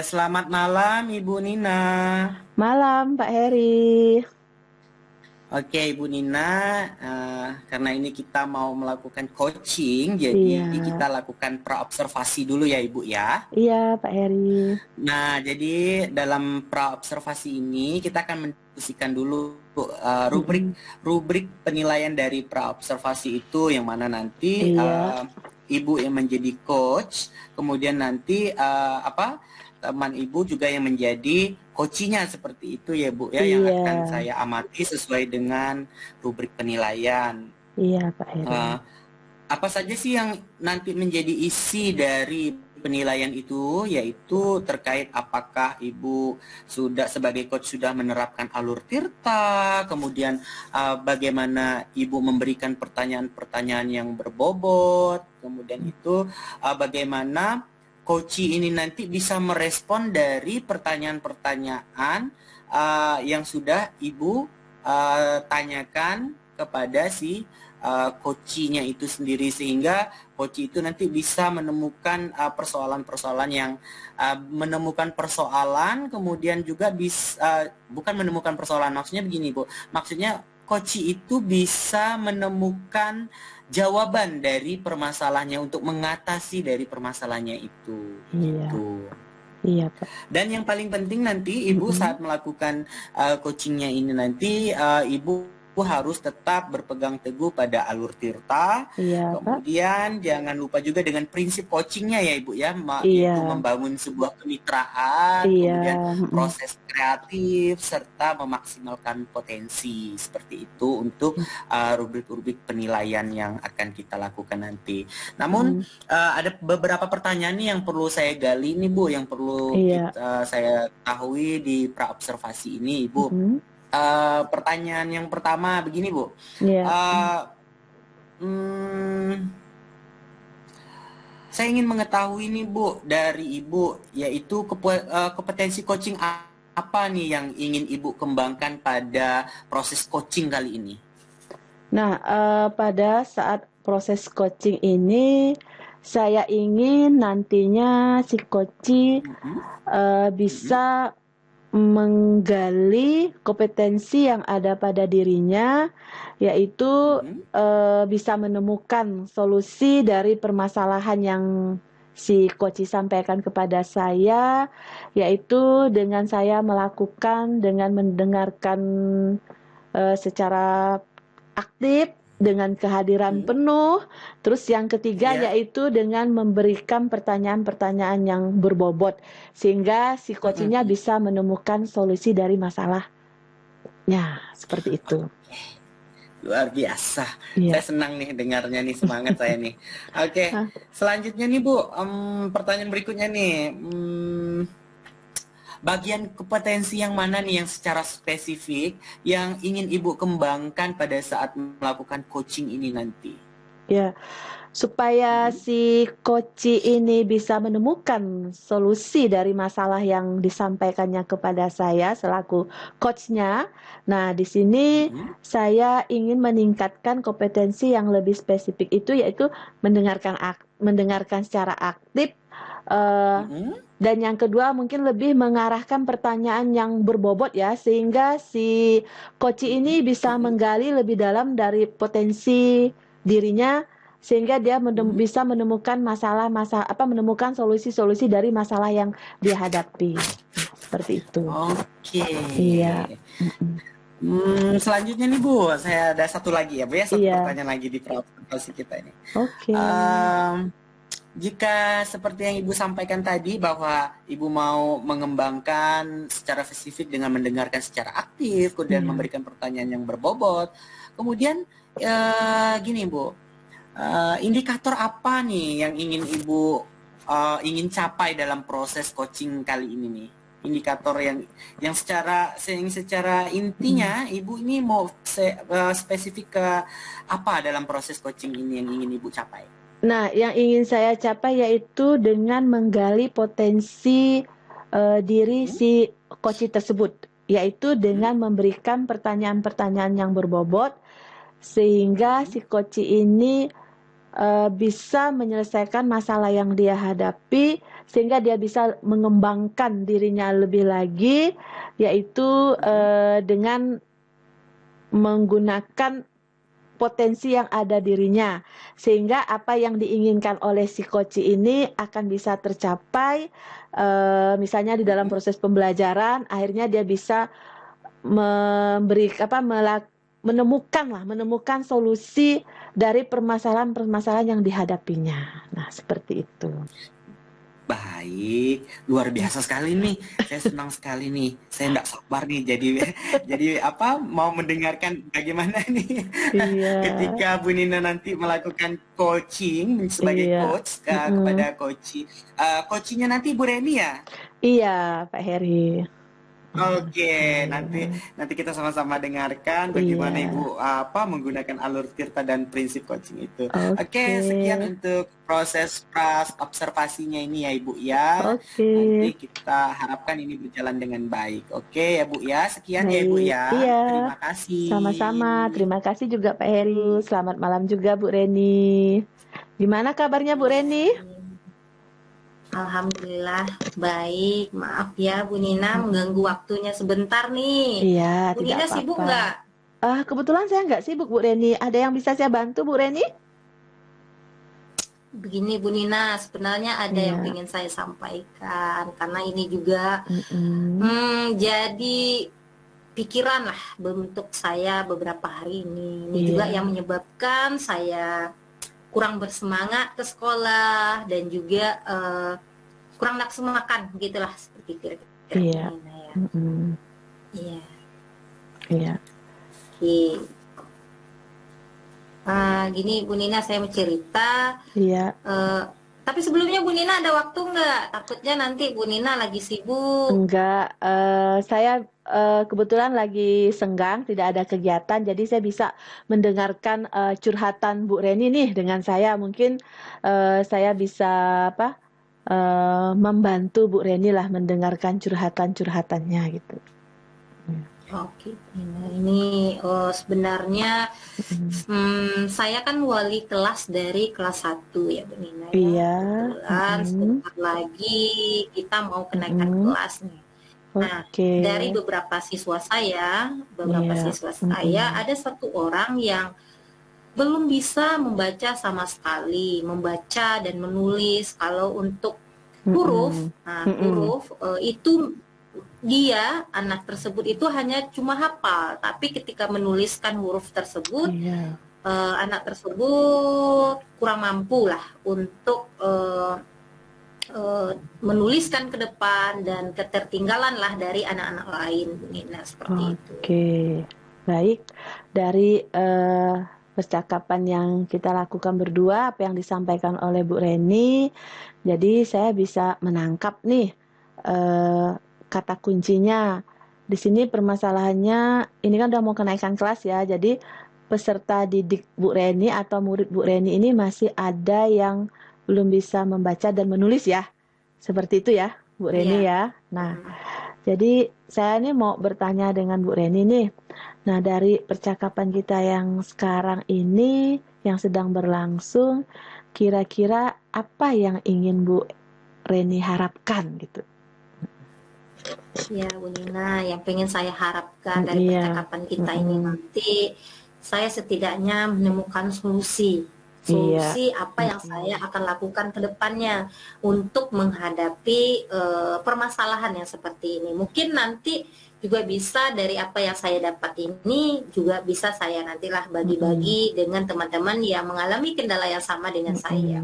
Selamat malam Ibu Nina. Malam, Pak Heri. Oke Ibu Nina, karena ini kita mau melakukan coaching, Iya, jadi kita lakukan praobservasi dulu ya Ibu ya. iya Pak Heri. Nah, jadi dalam praobservasi ini kita akan mendiskusikan dulu Mm-mm. rubrik penilaian dari praobservasi itu, yang mana nanti Iya, Ibu yang menjadi coach, kemudian nanti teman Ibu juga yang menjadi coachingnya, seperti itu ya Bu ya, yang iya, akan saya amati sesuai dengan rubrik penilaian. iya Pak Heri. Eh, apa saja sih yang nanti menjadi isi dari penilaian itu, yaitu terkait apakah Ibu sudah sebagai coach sudah menerapkan alur tirta, kemudian bagaimana Ibu memberikan pertanyaan-pertanyaan yang berbobot, kemudian itu bagaimana coaching ini nanti bisa merespon dari pertanyaan-pertanyaan yang sudah Ibu tanyakan kepada si coachingnya itu sendiri, sehingga coach itu nanti bisa menemukan persoalan-persoalan yang menemukan persoalan, kemudian juga bisa bukan menemukan persoalan, maksudnya begini Bu, maksudnya coach itu bisa menemukan jawaban dari permasalahannya untuk mengatasi dari permasalahannya itu Iya, gitu. iya Pak. Dan yang paling penting nanti Ibu Mm-mm. saat melakukan coachingnya ini nanti Ibu harus tetap berpegang teguh pada alur tirta. Iya Pak. Kemudian jangan lupa juga dengan prinsip coachingnya ya Ibu ya, yaitu Iya, membangun sebuah kemitraan, iya, kemudian mm-mm. proses kreatif, serta memaksimalkan potensi. Seperti itu untuk rubrik-rubrik penilaian yang akan kita lakukan nanti. Namun Mm. ada beberapa pertanyaan nih yang perlu saya gali nih Bu, yang perlu Iya, saya ketahui di praobservasi ini Ibu. mm-mm. Pertanyaan yang pertama begini Bu, Iya. uh, hmm, saya ingin mengetahui nih Bu dari Ibu, yaitu kompetensi coaching apa nih yang ingin Ibu kembangkan pada proses coaching kali ini? Nah, pada saat proses coaching ini, saya ingin nantinya si coaching Mhm, mhm, bisa menggali kompetensi yang ada pada dirinya, yaitu mhm, bisa menemukan solusi dari permasalahan yang si coach sampaikan kepada saya, yaitu dengan saya melakukan dengan mendengarkan secara aktif dengan kehadiran mhm. penuh. Terus yang ketiga Iya. yaitu dengan memberikan pertanyaan-pertanyaan yang berbobot sehingga si coachingnya Mhm. bisa menemukan solusi dari masalahnya. Seperti itu. Luar biasa. Saya Iya. senang nih dengarnya nih, semangat saya nih. Oke, Hah? selanjutnya nih Bu, pertanyaan berikutnya nih. Bagian kompetensi yang mana nih yang secara spesifik yang ingin Ibu kembangkan pada saat melakukan coaching ini nanti? Ya, supaya Mhm, si coach ini bisa menemukan solusi dari masalah yang disampaikannya kepada saya selaku coachnya. Nah, di sini mhm, saya ingin meningkatkan kompetensi yang lebih spesifik itu yaitu mendengarkan secara aktif, eh, mhm, dan yang kedua mungkin lebih mengarahkan pertanyaan yang berbobot ya sehingga si coach ini bisa mhm, menggali lebih dalam dari potensi dirinya sehingga dia mhm. bisa menemukan menemukan solusi-solusi dari masalah yang dia hadapi. Nah, seperti itu. Oke. Iya. Mm-mm. Selanjutnya nih Bu, saya ada satu lagi ya Bu ya, satu Iya. pertanyaan lagi di presentasi kita ini. Oke. Jika seperti yang Ibu sampaikan tadi bahwa Ibu mau mengembangkan secara spesifik dengan mendengarkan secara aktif, kemudian Iya. memberikan pertanyaan yang berbobot, kemudian gini Bu, indikator apa nih yang ingin Ibu ingin capai dalam proses coaching kali ini nih? Indikator yang secara Mm. intinya Ibu ini mau spesifik ke apa dalam proses coaching ini yang ingin Ibu capai? Nah, yang ingin saya capai yaitu dengan menggali potensi diri Hmm? si coach tersebut, yaitu dengan memberikan pertanyaan-pertanyaan yang berbobot sehingga si coach ini bisa menyelesaikan masalah yang dia hadapi sehingga dia bisa mengembangkan dirinya lebih lagi, yaitu dengan menggunakan potensi yang ada dirinya, sehingga apa yang diinginkan oleh si coach ini akan bisa tercapai. Misalnya di dalam proses pembelajaran, akhirnya dia bisa menemukan solusi dari permasalahan-permasalahan yang dihadapinya. Nah, seperti itu. Baik, luar biasa sekali nih. Saya senang sekali nih. Saya nggak sabar nih jadi apa mau mendengarkan bagaimana nih Iya, ketika Bu Nina nanti melakukan coaching sebagai iya, coach mm-mm. kepada coachingnya nanti Bu Reni ya. Iya, Pak Heri. Oke, nanti Oke. nanti kita sama-sama dengarkan bagaimana Iya, Ibu apa menggunakan alur tirta dan prinsip coaching itu. Oke, oke, sekian untuk proses pras observasinya ini ya Ibu ya. oke, Nanti kita harapkan ini berjalan dengan baik. Oke ya Bu ya, sekian ya Ibu baik, ya. iya, Terima sama-sama. kasih. Terima kasih juga Pak Heri. Selamat malam juga Bu Reni. Gimana kabarnya Bu Iya, Reni? alhamdulillah baik. Maaf ya Bu Nina mengganggu waktunya sebentar nih. Iya, Bu tidak Nina sibuk apa-apa. nggak? Kebetulan saya nggak sibuk Bu Reni. Ada yang bisa saya bantu Bu Reni? Begini Bu Nina, sebenarnya ada yang Iya. ingin saya sampaikan karena ini juga Mm-mm. jadi pikiran lah bentuk saya beberapa hari ini. Ini Iya. juga yang menyebabkan saya kurang bersemangat ke sekolah dan juga kurang nafsu makan gitulah seperti kira-kira Iya. Bu Nina ya. Mm-mm. Iya. Iya. Oke. Gini Bu Nina, saya mau cerita. Iya. Tapi sebelumnya Bu Nina ada waktu nggak? Takutnya nanti Bu Nina lagi sibuk. Enggak, saya kebetulan lagi senggang, tidak ada kegiatan, jadi saya bisa mendengarkan curhatan Bu Reni nih dengan saya. Mungkin saya bisa membantu Bu Reni lah mendengarkan curhatan-curhatannya gitu. Oke, Bu Nina. Ini sebenarnya saya kan wali kelas dari kelas 1 ya Bu Nina ya. Iya. Kebetulan sebentar lagi kita mau kenaikan kelas nih. Nah, Oke. dari beberapa siswa saya, Iya. ada satu orang yang belum bisa membaca sama sekali, membaca dan menulis. Kalau untuk huruf, huruf itu dia, anak tersebut itu hanya cuma hafal, tapi ketika menuliskan huruf tersebut, Iya. anak tersebut kurang mampu lah untuk menuliskan ke depan dan ketertinggalan lah dari anak-anak lain, Bu Nina, seperti itu. Oke, baik. Dari percakapan yang kita lakukan berdua, apa yang disampaikan oleh Bu Reni, jadi saya bisa menangkap nih kata kuncinya. Di sini permasalahannya, ini kan udah mau kenaikan kelas ya, jadi peserta didik Bu Reni atau murid Bu Reni ini masih ada yang belum bisa membaca dan menulis ya. Seperti itu ya, Bu Reni ya. Nah, jadi saya ini mau bertanya dengan Bu Reni nih. Nah, dari percakapan kita yang sekarang ini, yang sedang berlangsung, kira-kira apa yang ingin Bu Reni harapkan gitu? Ya Bu Nina, yang pengen saya harapkan dari percakapan kita ini nanti, saya setidaknya menemukan solusi apa yang saya akan lakukan ke depannya untuk menghadapi permasalahan yang seperti ini. Mungkin nanti juga bisa dari apa yang saya dapat ini juga bisa saya nantilah bagi-bagi dengan teman-teman yang mengalami kendala yang sama dengan saya.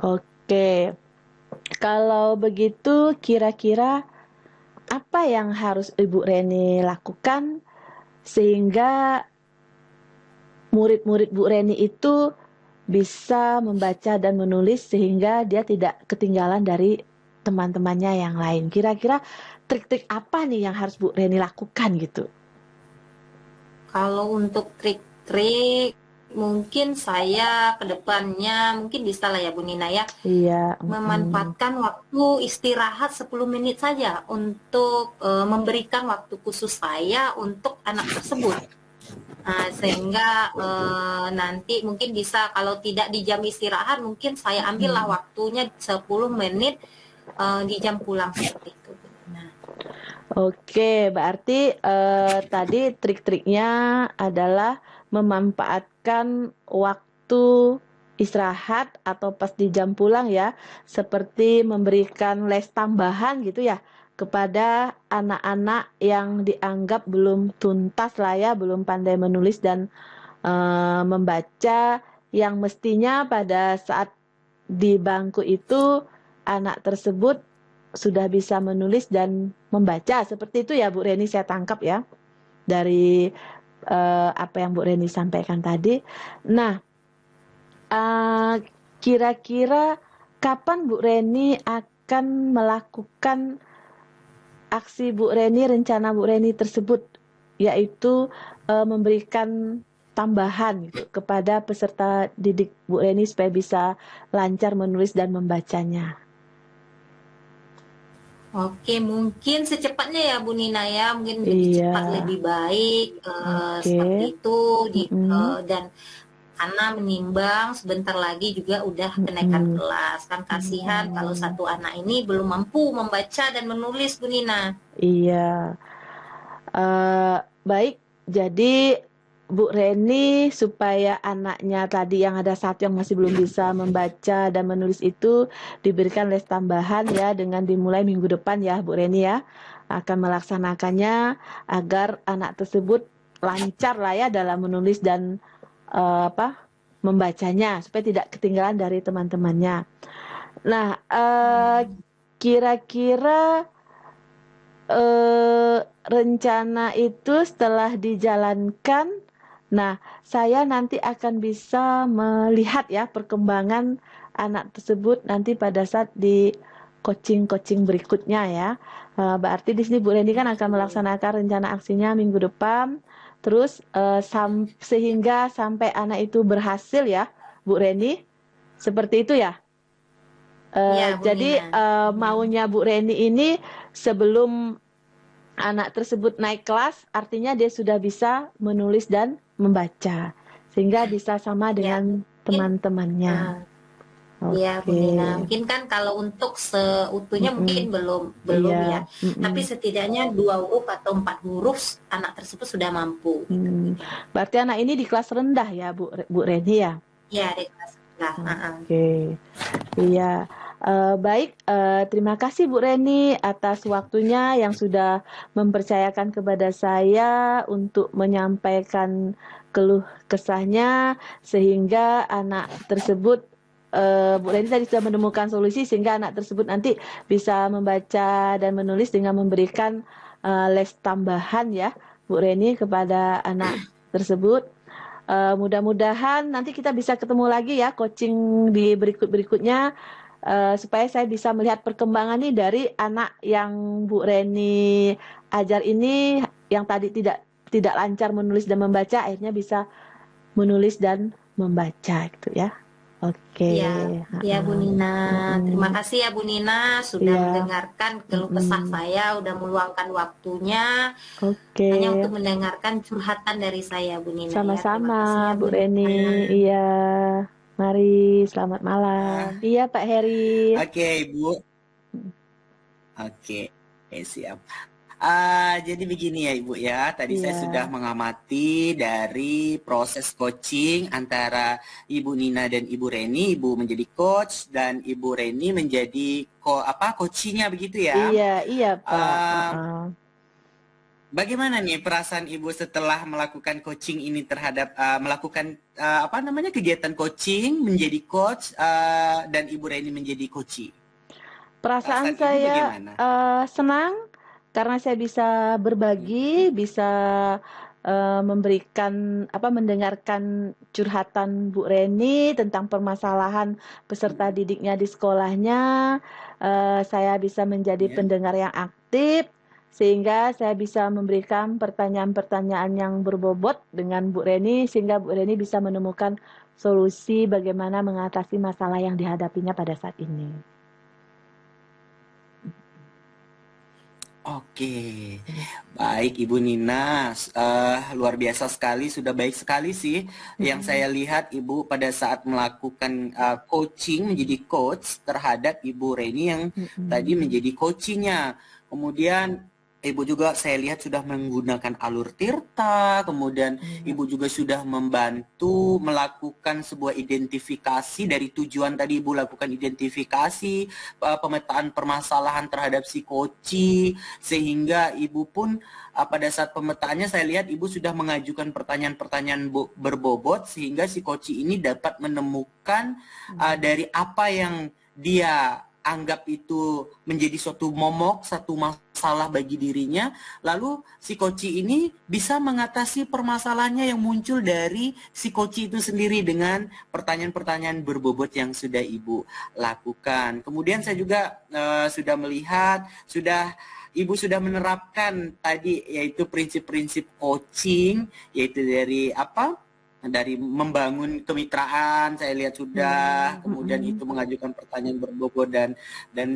Oke, kalau begitu kira-kira apa yang harus Ibu Reni lakukan sehingga murid-murid Bu Reni itu bisa membaca dan menulis sehingga dia tidak ketinggalan dari teman-temannya yang lain. Kira-kira trik-trik apa nih yang harus Bu Reni lakukan gitu? Kalau untuk trik-trik, mungkin saya ke depannya mungkin bisa lah ya Bu Nina ya. Iya. Memanfaatkan waktu istirahat 10 menit saja untuk memberikan waktu khusus saya untuk anak tersebut. Sehingga nanti mungkin bisa kalau tidak di jam istirahat mungkin saya ambillah waktunya 10 menit di jam pulang seperti itu. Nah. Oke, berarti tadi trik-triknya adalah memanfaatkan waktu istirahat atau pas di jam pulang ya, seperti memberikan les tambahan gitu ya kepada anak-anak yang dianggap belum tuntas lah ya, belum pandai menulis dan membaca, yang mestinya pada saat di bangku itu anak tersebut sudah bisa menulis dan membaca. Seperti itu ya Bu Reni, saya tangkap ya dari apa yang Bu Reni sampaikan tadi. Nah, kira-kira kapan Bu Reni akan melakukan aksi Bu Reni, rencana Bu Reni tersebut, yaitu memberikan tambahan gitu kepada peserta didik Bu Reni supaya bisa lancar menulis dan membacanya? Oke, mungkin secepatnya ya Bu Nina ya, mungkin lebih cepat lebih baik seperti itu dan karena menimbang sebentar lagi juga udah kenaikan kelas, kan kasihan kalau satu anak ini belum mampu membaca dan menulis Bu Nina. Iya, baik, jadi Bu Reni supaya anaknya tadi yang ada satu yang masih belum bisa membaca dan menulis itu diberikan les tambahan ya, dengan dimulai minggu depan ya Bu Reni ya, akan melaksanakannya agar anak tersebut lancar lah ya dalam menulis dan membacanya supaya tidak ketinggalan dari teman-temannya. Nah, kira-kira rencana itu setelah dijalankan, nah saya nanti akan bisa melihat ya perkembangan anak tersebut nanti pada saat di coaching-coaching berikutnya ya. Berarti di sini Bu Reni kan akan melaksanakan rencana aksinya minggu depan, terus sehingga sampai anak itu berhasil ya Bu Reni, seperti itu ya. Jadi maunya Bu Reni ini sebelum anak tersebut naik kelas, artinya dia sudah bisa menulis dan membaca, sehingga bisa sama dengan teman-temannya. Iya Bu Nina, mungkin kan kalau untuk seutuhnya mungkin belum ya, tapi setidaknya 2 huruf atau 4 huruf anak tersebut sudah mampu. Berarti anak ini di kelas rendah ya Bu Reni ya? Iya, di kelas rendah. Oke, iya. Baik, terima kasih Bu Reni atas waktunya yang sudah mempercayakan kepada saya untuk menyampaikan keluh kesahnya, sehingga anak tersebut, Bu Reni tadi sudah menemukan solusi sehingga anak tersebut nanti bisa membaca dan menulis dengan memberikan les tambahan ya Bu Reni kepada anak tersebut. Mudah-mudahan nanti kita bisa ketemu lagi ya coaching di berikut-berikutnya, supaya saya bisa melihat perkembangan nih dari anak yang Bu Reni ajar ini, yang tadi tidak lancar menulis dan membaca, akhirnya bisa menulis dan membaca gitu ya. Oke. Ya Bu Nina, terima kasih ya Bu Nina sudah mendengarkan keluh kesah saya, udah meluangkan waktunya hanya untuk mendengarkan curhatan dari saya Bu Nina. Sama-sama ya, Bu Reni. Iya. Mari, selamat malam. Iya, Pak Heri. Oke, Ibu. Oke, siap. Jadi begini ya Ibu ya, tadi saya sudah mengamati dari proses coaching antara Ibu Nina dan Ibu Reni. Ibu menjadi coach dan Ibu Reni menjadi coachingnya begitu ya? Iya Pak. Bagaimana nih perasaan Ibu setelah melakukan coaching ini terhadap melakukan kegiatan coaching, menjadi coach dan Ibu Reni menjadi coachee? Perasaan saya senang karena saya bisa berbagi, bisa mendengarkan curhatan Bu Reni tentang permasalahan peserta didiknya di sekolahnya. Saya bisa menjadi pendengar yang aktif, sehingga saya bisa memberikan pertanyaan-pertanyaan yang berbobot dengan Bu Reni, sehingga Bu Reni bisa menemukan solusi bagaimana mengatasi masalah yang dihadapinya pada saat ini. Oke, baik Ibu Nina, luar biasa sekali, sudah baik sekali sih. Yang saya lihat Ibu pada saat melakukan coaching menjadi coach terhadap Ibu Reni yang tadi menjadi coachingnya. Kemudian Ibu juga saya lihat sudah menggunakan alur tirta, kemudian Ibu juga sudah membantu melakukan sebuah identifikasi dari tujuan tadi Ibu lakukan identifikasi, pemetaan permasalahan terhadap si koci, sehingga Ibu pun pada saat pemetaannya saya lihat Ibu sudah mengajukan pertanyaan-pertanyaan berbobot sehingga si koci ini dapat menemukan dari apa yang dia anggap itu menjadi suatu momok, satu masalah bagi dirinya, lalu si koci ini bisa mengatasi permasalahannya yang muncul dari si koci itu sendiri dengan pertanyaan-pertanyaan berbobot yang sudah Ibu lakukan. Kemudian saya juga sudah melihat, Ibu sudah menerapkan tadi yaitu prinsip-prinsip coaching, yaitu dari apa? Dari membangun kemitraan saya lihat sudah, kemudian itu mengajukan pertanyaan berbobot dan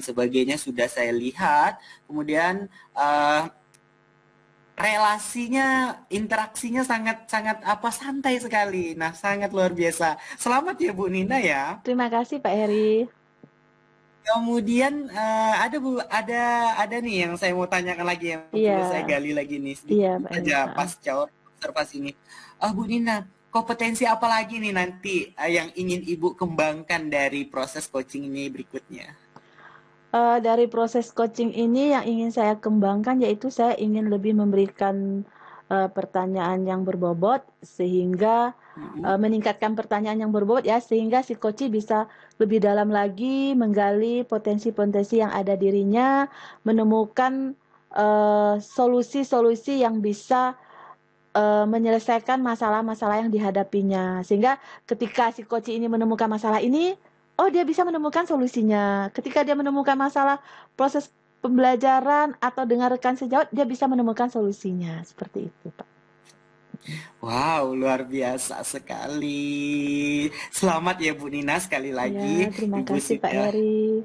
sebagainya sudah saya lihat, kemudian relasinya, interaksinya sangat santai sekali. Nah, sangat luar biasa. Selamat ya Bu Nina ya. Terima kasih Pak Heri. Kemudian ada nih yang saya mau tanyakan lagi yang perlu saya gali lagi nih sedikit saja pasca observasi ini. Bu Nina, kompetensi apa lagi nih nanti yang ingin Ibu kembangkan dari proses coaching ini berikutnya? Dari proses coaching ini yang ingin saya kembangkan yaitu saya ingin lebih memberikan pertanyaan yang berbobot sehingga meningkatkan pertanyaan yang berbobot ya, sehingga si coach bisa lebih dalam lagi menggali potensi-potensi yang ada dirinya, menemukan solusi-solusi yang bisa menyelesaikan masalah-masalah yang dihadapinya, sehingga ketika si coach ini menemukan masalah ini, oh dia bisa menemukan solusinya. Ketika dia menemukan masalah proses pembelajaran atau dengan rekan sejawat, dia bisa menemukan solusinya. Seperti itu, Pak. Wow, luar biasa sekali. Selamat ya Bu Nina sekali lagi. Ya, terima kasih Pak Heri.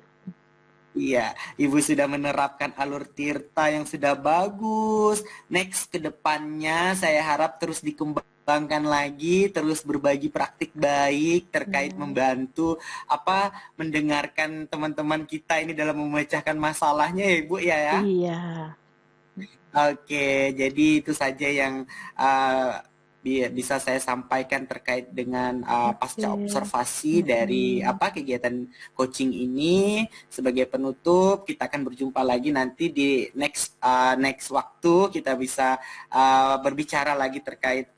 Iya, Ibu sudah menerapkan alur tirta yang sudah bagus. Next ke depannya saya harap terus dikembangkan lagi, terus berbagi praktik baik terkait membantu mendengarkan teman-teman kita ini dalam memecahkan masalahnya ya Ibu ya. Iya. Oke, jadi itu saja yang bisa saya sampaikan terkait dengan pasca observasi dari kegiatan coaching ini. Sebagai penutup, kita akan berjumpa lagi nanti di next waktu, kita bisa berbicara lagi terkait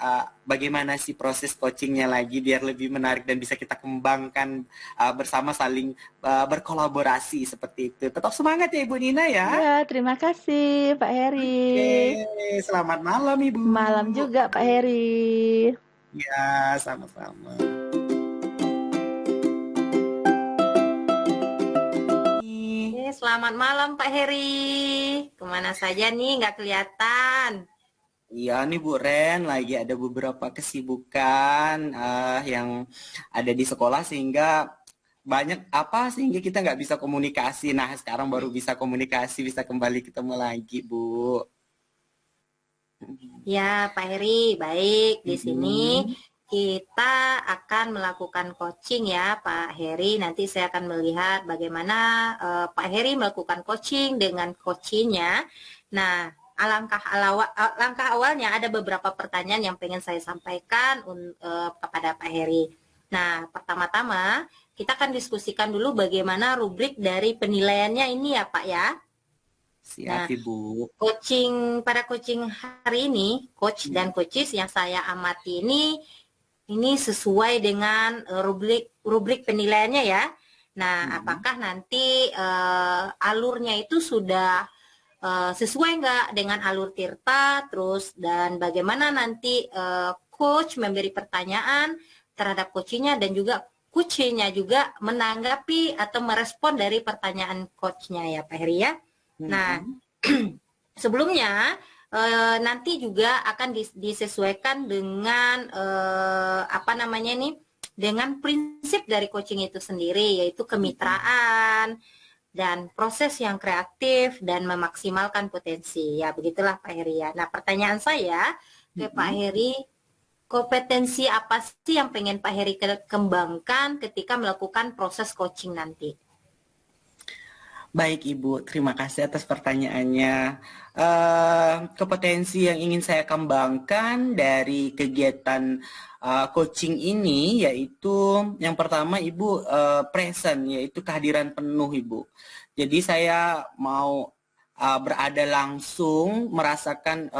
bagaimana sih proses coachingnya lagi biar lebih menarik dan bisa kita kembangkan bersama, saling berkolaborasi seperti itu. Tetap semangat ya Ibu Nina ya. Ya, terima kasih Pak Heri. Oke, selamat malam Ibu. Malam juga Pak Heri. Ya, sama-sama. Selamat malam Pak Heri. Kemana saja nih, nggak kelihatan? Iya nih Bu Ren, lagi ada beberapa kesibukan yang ada di sekolah sehingga sehingga kita nggak bisa komunikasi. Nah sekarang baru bisa komunikasi, bisa kembali ketemu lagi Bu. Ya Pak Heri, baik, di sini kita akan melakukan coaching ya Pak Heri. Nanti saya akan melihat bagaimana Pak Heri melakukan coaching dengan coachingnya. Nah, langkah awalnya ada beberapa pertanyaan yang pengen saya sampaikan kepada Pak Heri. Nah, pertama-tama kita akan diskusikan dulu bagaimana rubrik dari penilaiannya ini ya Pak ya. Siap, Ibu. Pada coaching hari ini, coach dan coaches yang saya amati ini sesuai dengan rubrik penilaiannya ya. Nah, apakah nanti alurnya itu sudah sesuai nggak dengan alur tirta, terus dan bagaimana nanti coach memberi pertanyaan terhadap coachnya dan juga coachnya juga menanggapi atau merespon dari pertanyaan coachnya ya Pak Heri ya. Nah, sebelumnya nanti juga akan disesuaikan dengan dengan prinsip dari coaching itu sendiri, yaitu kemitraan, dan proses yang kreatif dan memaksimalkan potensi. Ya, begitulah Pak Heri ya. Nah, pertanyaan saya ke Pak Heri, kompetensi apa sih yang pengen Pak Heri kembangkan ketika melakukan proses coaching nanti? Baik Ibu, terima kasih atas pertanyaannya. Kompetensi yang ingin saya kembangkan dari kegiatan coaching ini yaitu yang pertama Ibu, present, yaitu kehadiran penuh Ibu. Jadi saya mau berada langsung, merasakan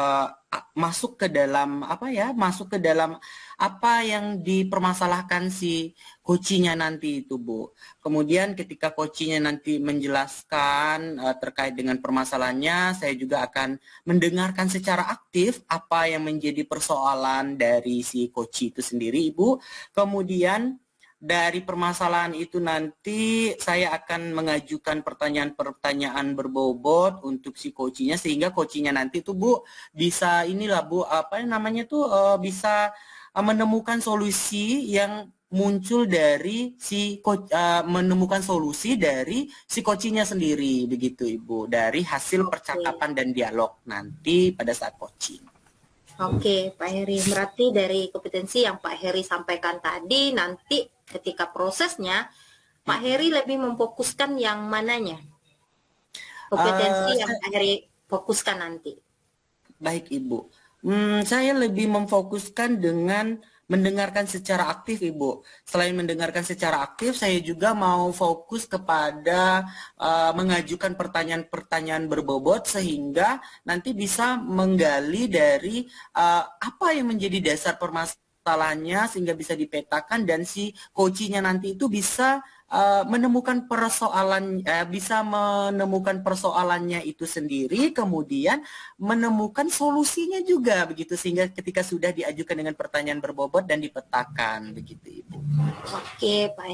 masuk ke dalam apa yang dipermasalahkan si coachingnya nanti itu Bu. Kemudian ketika coachingnya nanti menjelaskan terkait dengan permasalahannya, saya juga akan mendengarkan secara aktif apa yang menjadi persoalan dari si coach itu sendiri Ibu. Kemudian dari permasalahan itu nanti saya akan mengajukan pertanyaan-pertanyaan berbobot untuk si coachingnya, sehingga coachingnya nanti tuh Bu bisa bisa menemukan solusi yang muncul dari menemukan solusi dari si coachingnya sendiri, begitu Ibu, dari hasil percakapan dan dialog nanti pada saat coaching. Oke, Pak Heri. Berarti dari kompetensi yang Pak Heri sampaikan tadi, nanti ketika prosesnya, Pak Heri lebih memfokuskan yang mananya? Kompetensi yang Pak Heri fokuskan nanti. Baik, Ibu. Saya lebih memfokuskan dengan mendengarkan secara aktif, Ibu. Selain mendengarkan secara aktif, saya juga mau fokus kepada mengajukan pertanyaan-pertanyaan berbobot sehingga nanti bisa menggali dari apa yang menjadi dasar permasalahannya sehingga bisa dipetakan dan si coachingnya nanti itu bisa menemukan persoalannya itu sendiri, kemudian menemukan solusinya juga begitu, sehingga ketika sudah diajukan dengan pertanyaan berbobot dan dipetakan begitu Ibu. Oke Pak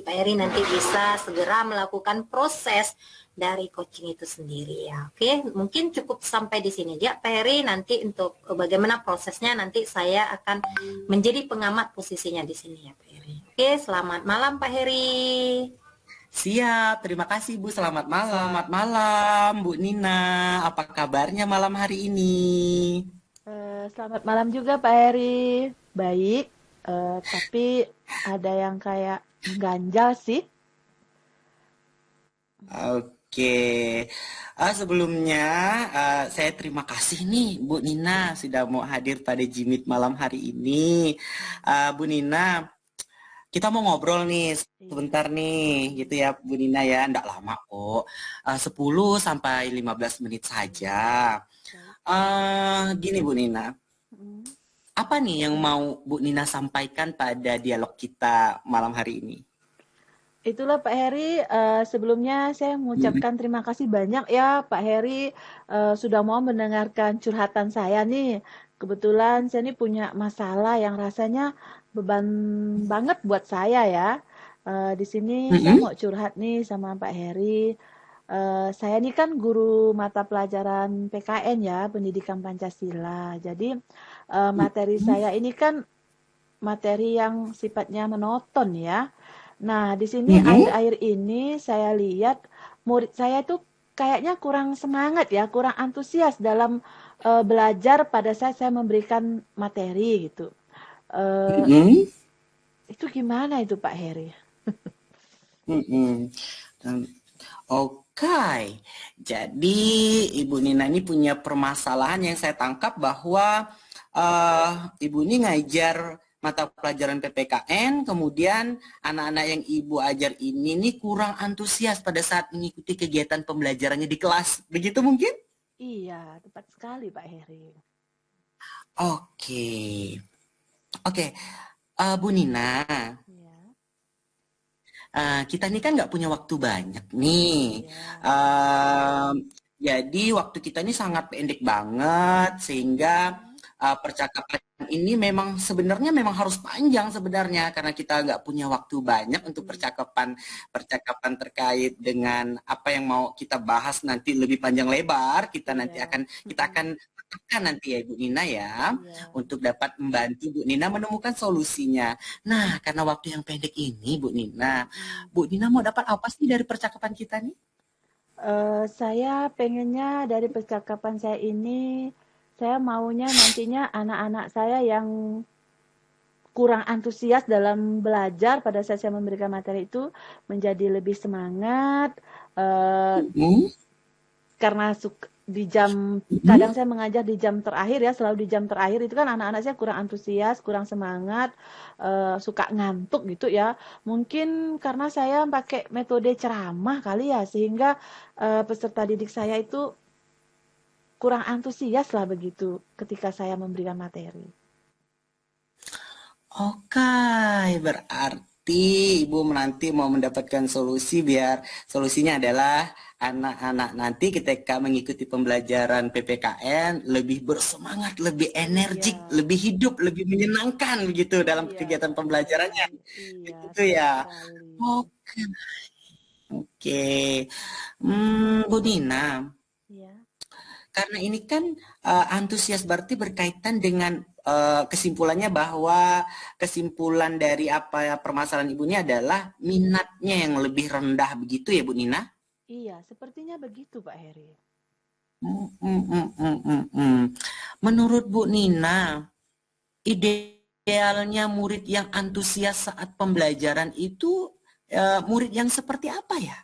Heri nanti bisa segera melakukan proses dari coaching itu sendiri ya. Oke, mungkin cukup sampai di sini ya Pak Heri. Nanti untuk bagaimana prosesnya nanti saya akan menjadi pengamat posisinya di sini ya Pak Heri. Oke, selamat malam Pak Heri. Siap, terima kasih Bu. Selamat malam. Selamat malam Bu Nina. Apa kabarnya malam hari ini? Selamat malam juga Pak Heri. Baik, tapi ada yang kayak ganjal sih. Oke, sebelumnya saya terima kasih nih Bu Nina sudah mau hadir pada Jimit malam hari ini. Bu Nina, kita mau ngobrol nih sebentar nih gitu ya Bu Nina ya, enggak lama kok, 10-15 menit saja. Gini Bu Nina, apa nih yang mau Bu Nina sampaikan pada dialog kita malam hari ini? Itulah Pak Heri, sebelumnya saya mengucapkan terima kasih banyak ya Pak Heri sudah mau mendengarkan curhatan saya nih. Kebetulan saya ini punya masalah yang rasanya beban banget buat saya ya. Di sini saya mau curhat nih sama Pak Heri. Saya ini kan guru mata pelajaran PKN ya, Pendidikan Pancasila. Jadi materi saya ini kan materi yang sifatnya monoton ya. Nah, di sini akhir-akhir ini saya lihat murid saya itu kayaknya kurang semangat ya, kurang antusias dalam belajar pada saat saya memberikan materi gitu. Itu gimana itu Pak Heri? Oke, jadi Ibu Nina ini punya permasalahan yang saya tangkap bahwa Ibu ini ngajar mata pelajaran PPKN, kemudian anak-anak yang Ibu ajar ini nih kurang antusias pada saat mengikuti kegiatan pembelajarannya di kelas. Begitu mungkin? Iya, tepat sekali Pak Heri. Oke. Bu Nina, kita ini kan nggak punya waktu banyak nih. Jadi waktu kita ini sangat pendek banget, sehingga percakapan ini sebenarnya memang harus panjang sebenarnya, karena kita nggak punya waktu banyak untuk percakapan terkait dengan apa yang mau kita bahas nanti lebih panjang lebar. Kita akan tekan nanti ya Bu Nina ya, untuk dapat membantu Bu Nina menemukan solusinya. Nah, karena waktu yang pendek ini Bu Nina mau dapat apa sih dari percakapan kita nih? Saya pengennya dari percakapan saya ini, saya maunya nantinya anak-anak saya yang kurang antusias dalam belajar pada saat saya memberikan materi itu menjadi lebih semangat, Mm-mm. karena di jam Mm-mm. kadang saya mengajar di jam terakhir ya, selalu di jam terakhir itu kan anak-anak saya kurang antusias, kurang semangat, suka ngantuk gitu ya. Mungkin karena saya pakai metode ceramah kali ya, sehingga peserta didik saya itu kurang antusias lah begitu ketika saya memberikan materi. Oke, berarti Ibu nanti mau mendapatkan solusi biar solusinya adalah anak-anak nanti ketika mengikuti pembelajaran PPKN lebih bersemangat, lebih energik, Iya, lebih hidup, lebih menyenangkan begitu dalam iya kegiatan Pak pembelajarannya. Heri, iya Begitu tepat ya. sekali. Oke, oke. Bu Dina, Iya, karena ini kan antusias berarti berkaitan dengan kesimpulannya bahwa kesimpulan dari apa ya, permasalahan ibu ini adalah minatnya yang lebih rendah begitu ya Bu Nina? iya sepertinya begitu Pak Heri. Mm, mm, mm, mm, mm, mm. Menurut Bu Nina, idealnya murid yang antusias saat pembelajaran itu murid yang seperti apa ya?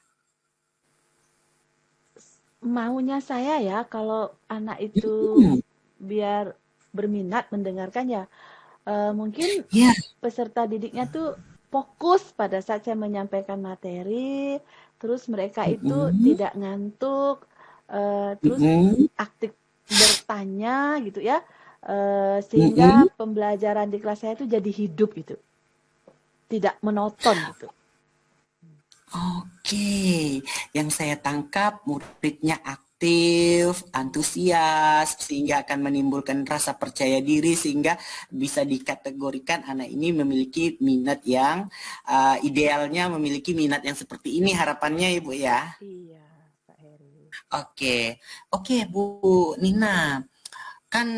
Maunya saya ya kalau anak itu Hmm, biar berminat mendengarkan ya, mungkin ya. peserta didiknya tuh fokus pada saat saya menyampaikan materi, terus mereka itu Mm-mm, tidak ngantuk, terus mm-mm, aktif bertanya gitu ya, sehingga mm-mm. pembelajaran di kelas saya itu jadi hidup gitu, tidak monoton gitu. Oke, yang saya tangkap muridnya aktif, antusias, sehingga akan menimbulkan rasa percaya diri, sehingga bisa dikategorikan anak ini memiliki minat yang idealnya memiliki minat yang seperti ini harapannya Ibu ya. Iya, Pak Heri. Oke, oke Bu Nina. Kan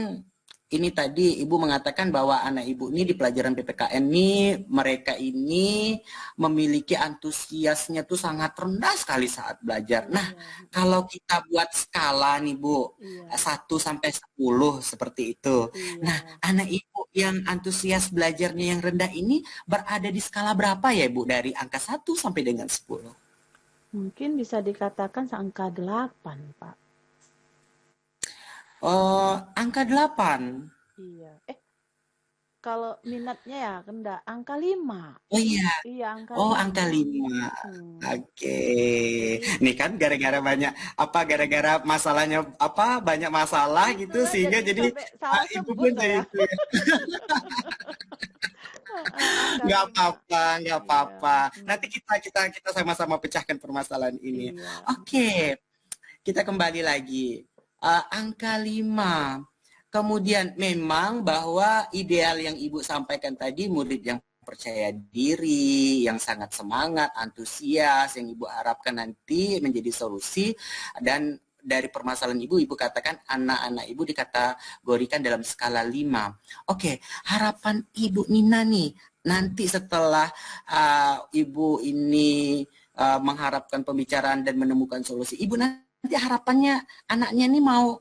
ini tadi Ibu mengatakan bahwa anak Ibu ini di pelajaran PPKN ini mereka ini memiliki antusiasnya tuh sangat rendah sekali saat belajar. Nah, Iya, kalau kita buat skala nih Bu, iya, 1 sampai 10 seperti itu. Nah, iya. anak Ibu yang antusias belajarnya yang rendah ini berada di skala berapa ya Bu dari angka 1 sampai dengan 10? Mungkin bisa dikatakan seangka 8, Pak. Angka 8. Iya. Kalau minatnya ya rendah, angka 5. Oh iya. Iya, angka Oh, angka 5. 5. Mm-mm. Oke. Jadi, Nih kan gara-gara banyak apa gara-gara masalahnya apa banyak masalah gitu itulah sehingga jadi jadi sampai salah ibu sebut pun jadi saya. itu ya. Angka Nggak 5. apa-apa, nggak Iya. apa-apa. Nanti Mm. kita sama-sama pecahkan permasalahan ini. Iya. Oke, kita kembali lagi. Angka 5. Kemudian memang bahwa ideal yang Ibu sampaikan tadi murid yang percaya diri, yang sangat semangat, antusias, yang Ibu harapkan nanti menjadi solusi dan dari permasalahan Ibu, Ibu katakan anak-anak Ibu dikategorikan dalam skala 5. Oke, harapan Ibu Nina nih, nanti setelah Ibu ini mengharapkan pembicaraan dan menemukan solusi, Ibu nanti harapannya anaknya ini mau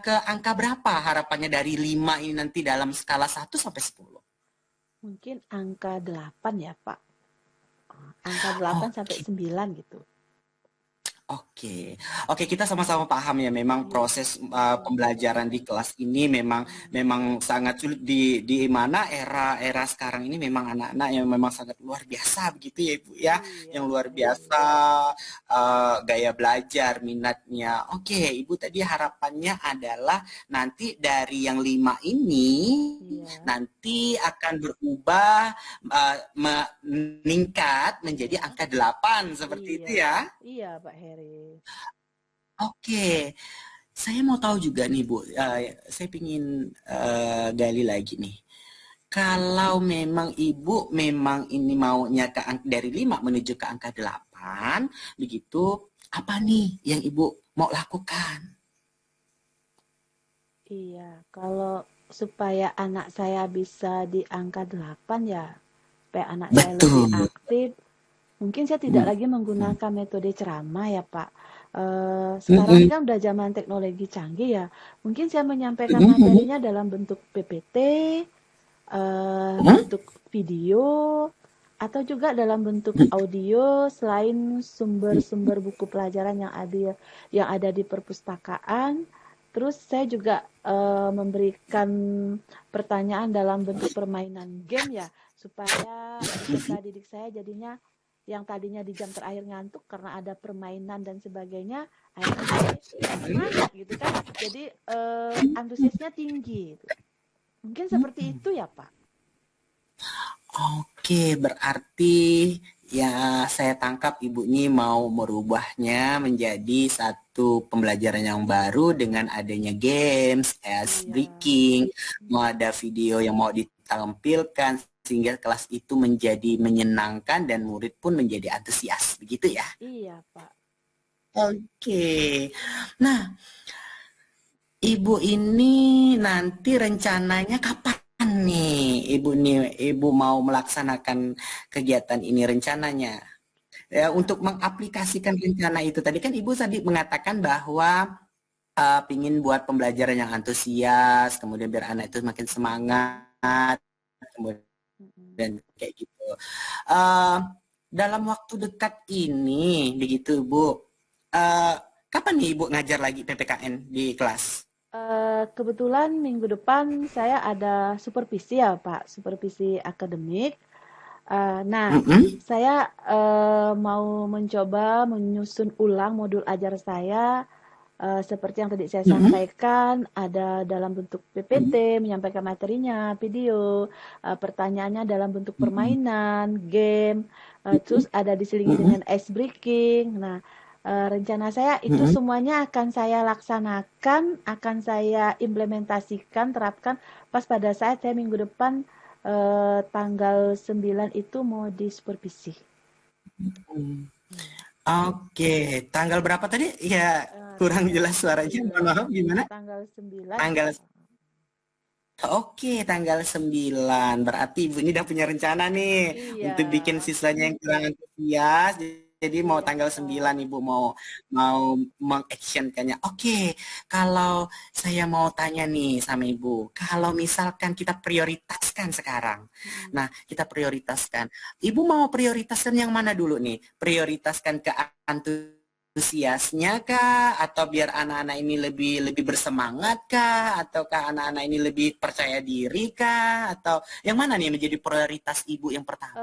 ke angka berapa harapannya dari 5 ini nanti dalam skala 1 sampai 10? Mungkin angka 8 ya, Pak. Angka 8 sampai Oke. 9 gitu. Oke, oke kita sama-sama paham ya memang Iya. proses pembelajaran di kelas ini memang Mm. memang sangat sulit di mana era sekarang ini memang anak-anak yang memang sangat luar biasa begitu ya Ibu ya, Iya, yang Pak luar Heri. biasa gaya belajar minatnya. Oke, Ibu tadi harapannya adalah nanti dari yang 5 ini Iya, nanti akan berubah meningkat menjadi iya, angka 8 seperti iya, itu ya. iya, Pak Heri. Oke, saya mau tahu juga nih Bu, saya ingin gali lagi nih. Kalau memang Ibu memang ini maunya dari 5 menuju ke angka 8, begitu, apa nih yang Ibu mau lakukan? Iya, kalau supaya anak saya bisa di angka 8 ya, supaya anak saya lebih Betul. aktif, mungkin saya tidak Hmm. lagi menggunakan metode ceramah ya, Pak. Sekarang ini Mm-mm. kan udah zaman teknologi canggih ya. Mungkin saya menyampaikan Mm-mm. materinya dalam bentuk PPT, Hah? bentuk video, atau juga dalam bentuk audio selain sumber-sumber buku pelajaran yang ada di perpustakaan. Terus saya juga memberikan pertanyaan dalam bentuk permainan game ya, supaya peserta didik saya jadinya yang tadinya di jam terakhir ngantuk karena ada permainan dan sebagainya, akhirnya jadi semangat gitu kan. Jadi antusiasnya tinggi gitu. Mungkin seperti itu ya, Pak. Oke, berarti ya saya tangkap Ibu ini mau merubahnya menjadi satu pembelajaran yang baru dengan adanya games, as Iya. breaking, mau ada video yang mau ditampilkan sehingga kelas itu menjadi menyenangkan dan murid pun menjadi antusias, begitu ya? Iya, Pak. Oke. Nah, Ibu ini nanti rencananya kapan nih? Ibu mau melaksanakan kegiatan ini rencananya. Ya, Ya, untuk mengaplikasikan rencana itu tadi kan Ibu tadi mengatakan bahwa pingin buat pembelajaran yang antusias, kemudian biar anak itu makin semangat, mm-mm. kemudian kayak gitu. Eh, dalam waktu dekat ini, begitu Bu, eh, kapan nih Ibu ngajar lagi PPKN di kelas? Kebetulan minggu depan saya ada supervisi ya, Pak, supervisi akademik. Nah, Mm-mm. saya mau mencoba menyusun ulang modul ajar saya. Seperti yang tadi saya Mm-mm. sampaikan, ada dalam bentuk PPT, menyampaikan materinya, video, pertanyaannya dalam bentuk Mm-mm. permainan, game, terus ada diselingi Mm-mm. dengan ice breaking. Nah, rencana saya itu Mm-mm. semuanya akan saya laksanakan, akan saya implementasikan, terapkan pas pada saat saya minggu depan tanggal 9 itu mau disupervisi. Oke, tanggal berapa tadi? Ya, kurang Tanggal jelas suaranya. Mohon 9, maaf, gimana? tanggal 9 ya. Tanggal Oke, tanggal 9. Berarti Ibu ini udah punya rencana nih Iya, untuk bikin siswanya yang kurang antusias. Jadi mau iya, tanggal 9 Ibu mau mengactionkannya. Oke, kalau saya mau tanya nih sama Ibu, kalau misalkan kita prioritaskan sekarang. mm, Nah, kita prioritaskan. Ibu mau prioritaskan yang mana dulu nih? Prioritaskan ke antusiasnya kah, atau biar anak-anak ini lebih lebih bersemangat kah, ataukah anak-anak ini lebih percaya diri kah, atau yang mana nih yang menjadi prioritas ibu yang pertama?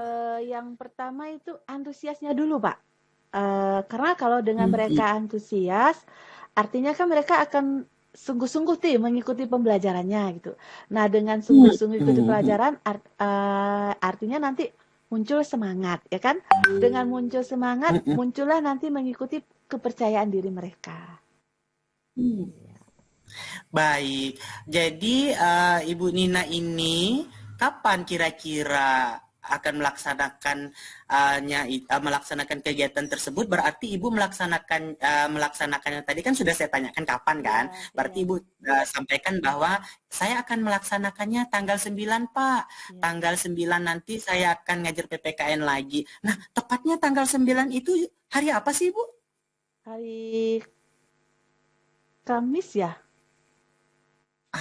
yang pertama itu antusiasnya dulu, Pak. Karena kalau dengan Hmm. mereka antusias, artinya kan mereka akan sungguh-sungguh tuh mengikuti pembelajarannya gitu. Nah, dengan sungguh-sungguh ikuti Hmm. pelajaran, artinya nanti muncul semangat, ya kan? Dengan muncul semangat, Hmm. muncullah nanti mengikuti kepercayaan diri mereka. Hmm. Baik, jadi Ibu Nina ini kapan kira-kira akan melaksanakan kegiatan tersebut? Berarti Ibu melaksanakannya tadi kan sudah saya tanyakan kapan kan? Iya, Berarti iya, Ibu sampaikan bahwa saya akan melaksanakannya tanggal 9 Pak. iya. Tanggal 9 nanti saya akan ngajar PPKN lagi. Nah, tepatnya tanggal 9 itu hari apa sih Ibu? Hari Kamis ya?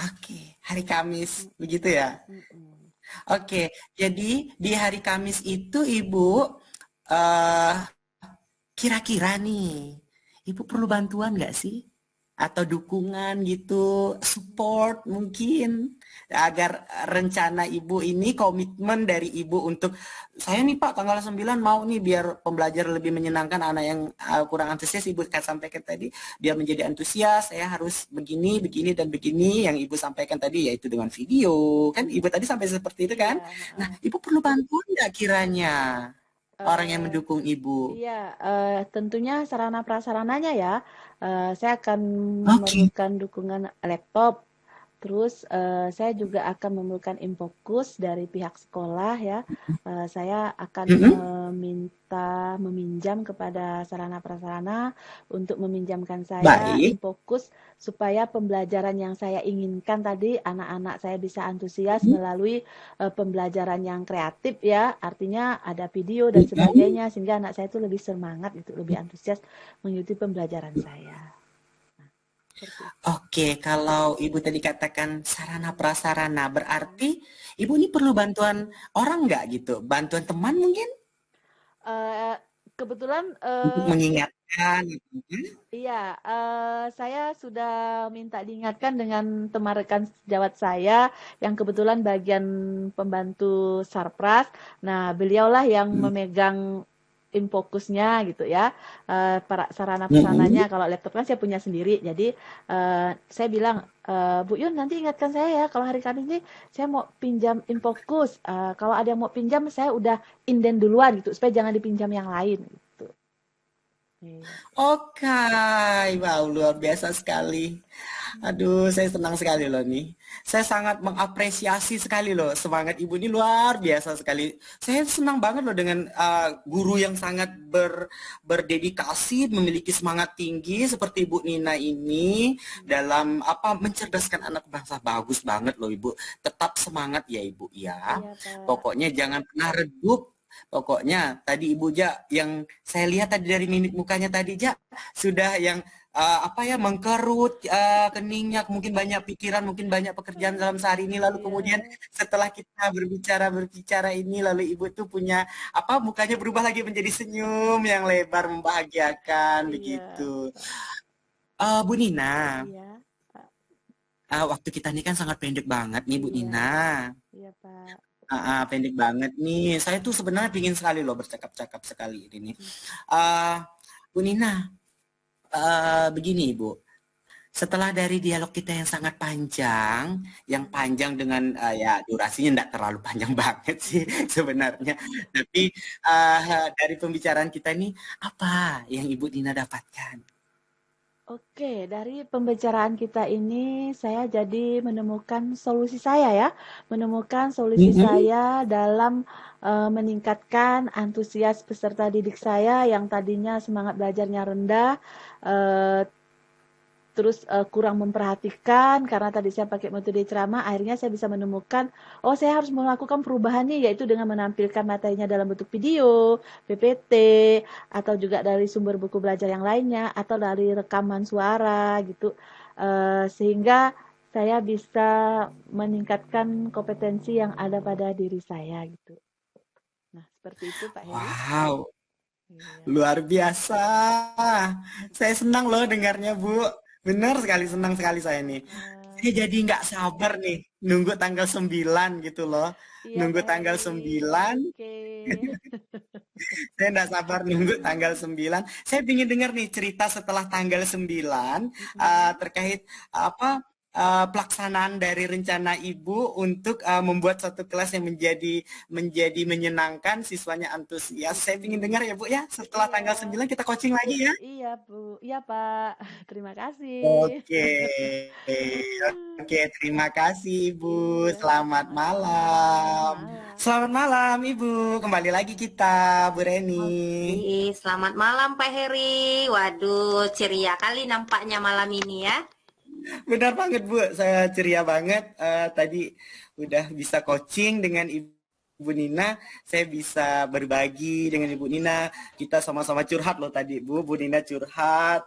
Oke, hari Kamis, Mm-mm, begitu ya? mm-mm. Oke, jadi di hari Kamis itu Ibu eh kira-kira nih, Ibu perlu bantuan nggak sih? Atau dukungan gitu, support mungkin agar rencana Ibu ini komitmen dari Ibu untuk saya nih Pak tanggal 9 mau nih biar pembelajaran lebih menyenangkan anak yang kurang antusias Ibu kan sampaikan tadi biar menjadi antusias saya harus begini begini dan begini yang Ibu sampaikan tadi yaitu dengan video kan Ibu tadi sampai seperti itu kan. Iya, Nah, heeh. Ibu perlu bantuan nggak kiranya orang yang Eh, mendukung Ibu? iya, tentunya sarana prasarananya ya. Saya akan Oke. memerlukan dukungan laptop, Terus saya juga akan memberikan infokus dari pihak sekolah ya. Saya akan meminjam kepada sarana prasarana untuk meminjamkan saya Baik. infokus supaya pembelajaran yang saya inginkan tadi anak-anak saya bisa antusias melalui pembelajaran yang kreatif ya. Artinya ada video dan sebagainya sehingga anak saya itu lebih semangat itu, lebih antusias mengikuti pembelajaran saya. Oke, kalau Ibu tadi katakan sarana prasarana, berarti Ibu ini perlu bantuan orang nggak gitu? Bantuan teman mungkin Kebetulan untuk mengingatkan gitu. iya, saya sudah minta diingatkan dengan teman rekan sejawat saya yang kebetulan bagian pembantu Sarpras. Nah, beliaulah yang memegang infokusnya gitu ya, para sarana prasarananya. Kalau laptop kan saya punya sendiri, jadi saya bilang, Bu Yun nanti ingatkan saya ya kalau hari Kamis ini saya mau pinjam infokus. Kalau ada yang mau pinjam saya udah inden duluan gitu supaya jangan dipinjam yang lain gitu. Oke, wow luar biasa sekali. Aduh, saya senang sekali loh nih. Saya sangat mengapresiasi sekali loh semangat Ibu ini luar biasa sekali. Saya senang banget loh dengan guru yang sangat berdedikasi, memiliki semangat tinggi seperti Ibu Nina ini dalam apa mencerdaskan anak bangsa. Bagus banget loh Ibu. Tetap semangat ya Ibu ya. Iya, Pak. Pokoknya jangan pernah redup. Pokoknya tadi Ibu Ja yang saya lihat tadi dari mimik mukanya tadi Ja sudah yang apa ya mengkerut keningnya, mungkin banyak pikiran, mungkin banyak pekerjaan dalam sehari ini, lalu kemudian setelah kita berbicara ini lalu Ibu tuh punya apa mukanya berubah lagi menjadi senyum yang lebar membahagiakan begitu. Bu Nina, Iya, Pak. waktu kita ini kan sangat pendek banget nih Bu Iya, Nina. iya, Pak. Pendek banget nih. Saya tuh sebenarnya pingin sekali loh bercakap-cakap sekali ini. Uh, Bu Nina, begini Bu. Setelah dari dialog kita yang sangat panjang, yang panjang dengan ya durasinya tidak terlalu panjang banget sih sebenarnya. Tapi dari pembicaraan kita ini apa yang Ibu Nina dapatkan? Oke, dari pembicaraan kita ini saya jadi menemukan solusi saya ya, menemukan solusi saya dalam meningkatkan antusias peserta didik saya yang tadinya semangat belajarnya rendah, eh, terus kurang memperhatikan karena tadi saya pakai metode ceramah, akhirnya saya bisa menemukan, oh saya harus melakukan perubahannya yaitu dengan menampilkan materinya dalam bentuk video, PPT, atau juga dari sumber buku belajar yang lainnya, atau dari rekaman suara gitu, sehingga saya bisa meningkatkan kompetensi yang ada pada diri saya gitu. Nah, seperti itu Pak Heri. Wow, Iya. luar biasa. Saya senang loh dengarnya Bu. Benar sekali, senang sekali saya nih. Saya jadi nggak sabar nih nunggu tanggal 9 gitu loh. Iya Nunggu Pak tanggal Heri. 9. Oke. Saya nggak sabar nunggu tanggal 9. Saya ingin dengar nih cerita setelah tanggal 9 terkait apa pelaksanaan dari rencana Ibu untuk membuat satu kelas yang menjadi menyenangkan, siswanya antusias. Saya ingin dengar ya Bu ya. Setelah tanggal 9 kita coaching lagi ya. Iya, Bu. Iya, Pak. Terima kasih. Oke. Oke, terima kasih Ibu. Iya, Selamat sama-sama. malam. Malam. Selamat malam Ibu. Kembali lagi kita, Bu Reni. Oke, selamat malam Pak Heri. Waduh, ceria kali nampaknya malam ini ya. Benar banget Bu, saya ceria banget. Tadi udah bisa coaching dengan Ibu Nina, saya bisa berbagi dengan Ibu Nina. Kita sama-sama curhat loh tadi Bu Nina curhat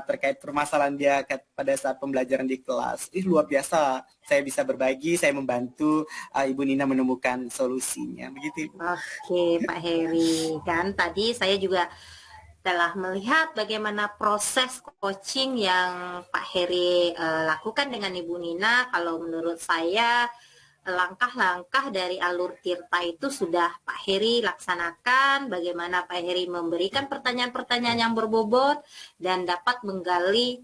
terkait permasalahan dia pada saat pembelajaran di kelas. Luar biasa, saya bisa berbagi, saya membantu Ibu Nina menemukan solusinya. Begitu Ibu. Oke Pak Heri, kan tadi saya juga telah melihat bagaimana proses coaching yang Pak Heri lakukan dengan Ibu Nina. Kalau menurut saya langkah-langkah dari alur Tirta itu sudah Pak Heri laksanakan, bagaimana Pak Heri memberikan pertanyaan-pertanyaan yang berbobot dan dapat menggali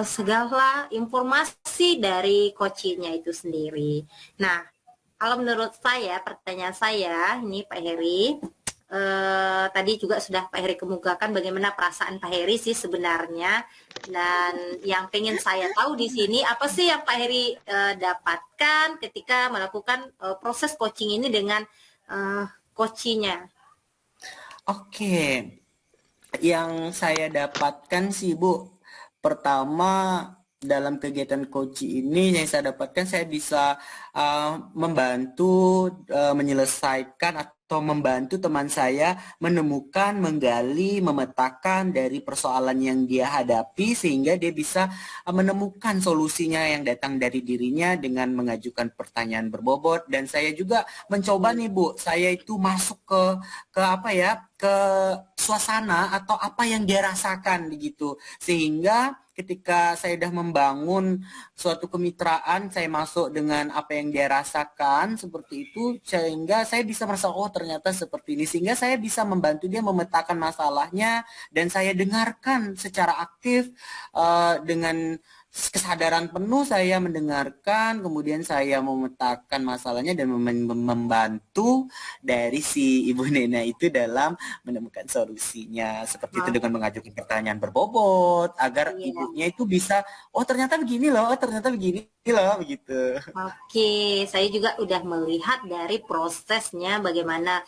segala informasi dari coachingnya itu sendiri. Nah, kalau menurut saya, pertanyaan saya ini Pak Heri, tadi juga sudah Pak Heri kemukakan bagaimana perasaan Pak Heri sih sebenarnya. Dan yang pengen saya tahu di sini, apa sih yang Pak Heri dapatkan ketika melakukan proses coaching ini dengan coachingnya? Oke, yang saya dapatkan sih Bu, pertama dalam kegiatan coaching ini yang saya dapatkan, saya bisa membantu menyelesaikan atau membantu teman saya menemukan, menggali, memetakan dari persoalan yang dia hadapi sehingga dia bisa menemukan solusinya yang datang dari dirinya dengan mengajukan pertanyaan berbobot. Dan saya juga mencoba nih Bu, saya itu masuk ke apa ya, ke suasana atau apa yang dia rasakan begitu, sehingga ketika saya sudah membangun suatu kemitraan, saya masuk dengan apa yang dia rasakan seperti itu, sehingga saya bisa merasa oh ternyata seperti ini, sehingga saya bisa membantu dia memetakan masalahnya dan saya dengarkan secara aktif dengan kesadaran penuh saya mendengarkan, kemudian saya memetakan masalahnya dan membantu dari si Ibu Nena itu dalam menemukan solusinya. Seperti itu dengan mengajukan pertanyaan berbobot agar ibunya itu bisa, oh ternyata begini loh, oh ternyata begini loh, begitu. Oke, saya juga udah melihat dari prosesnya bagaimana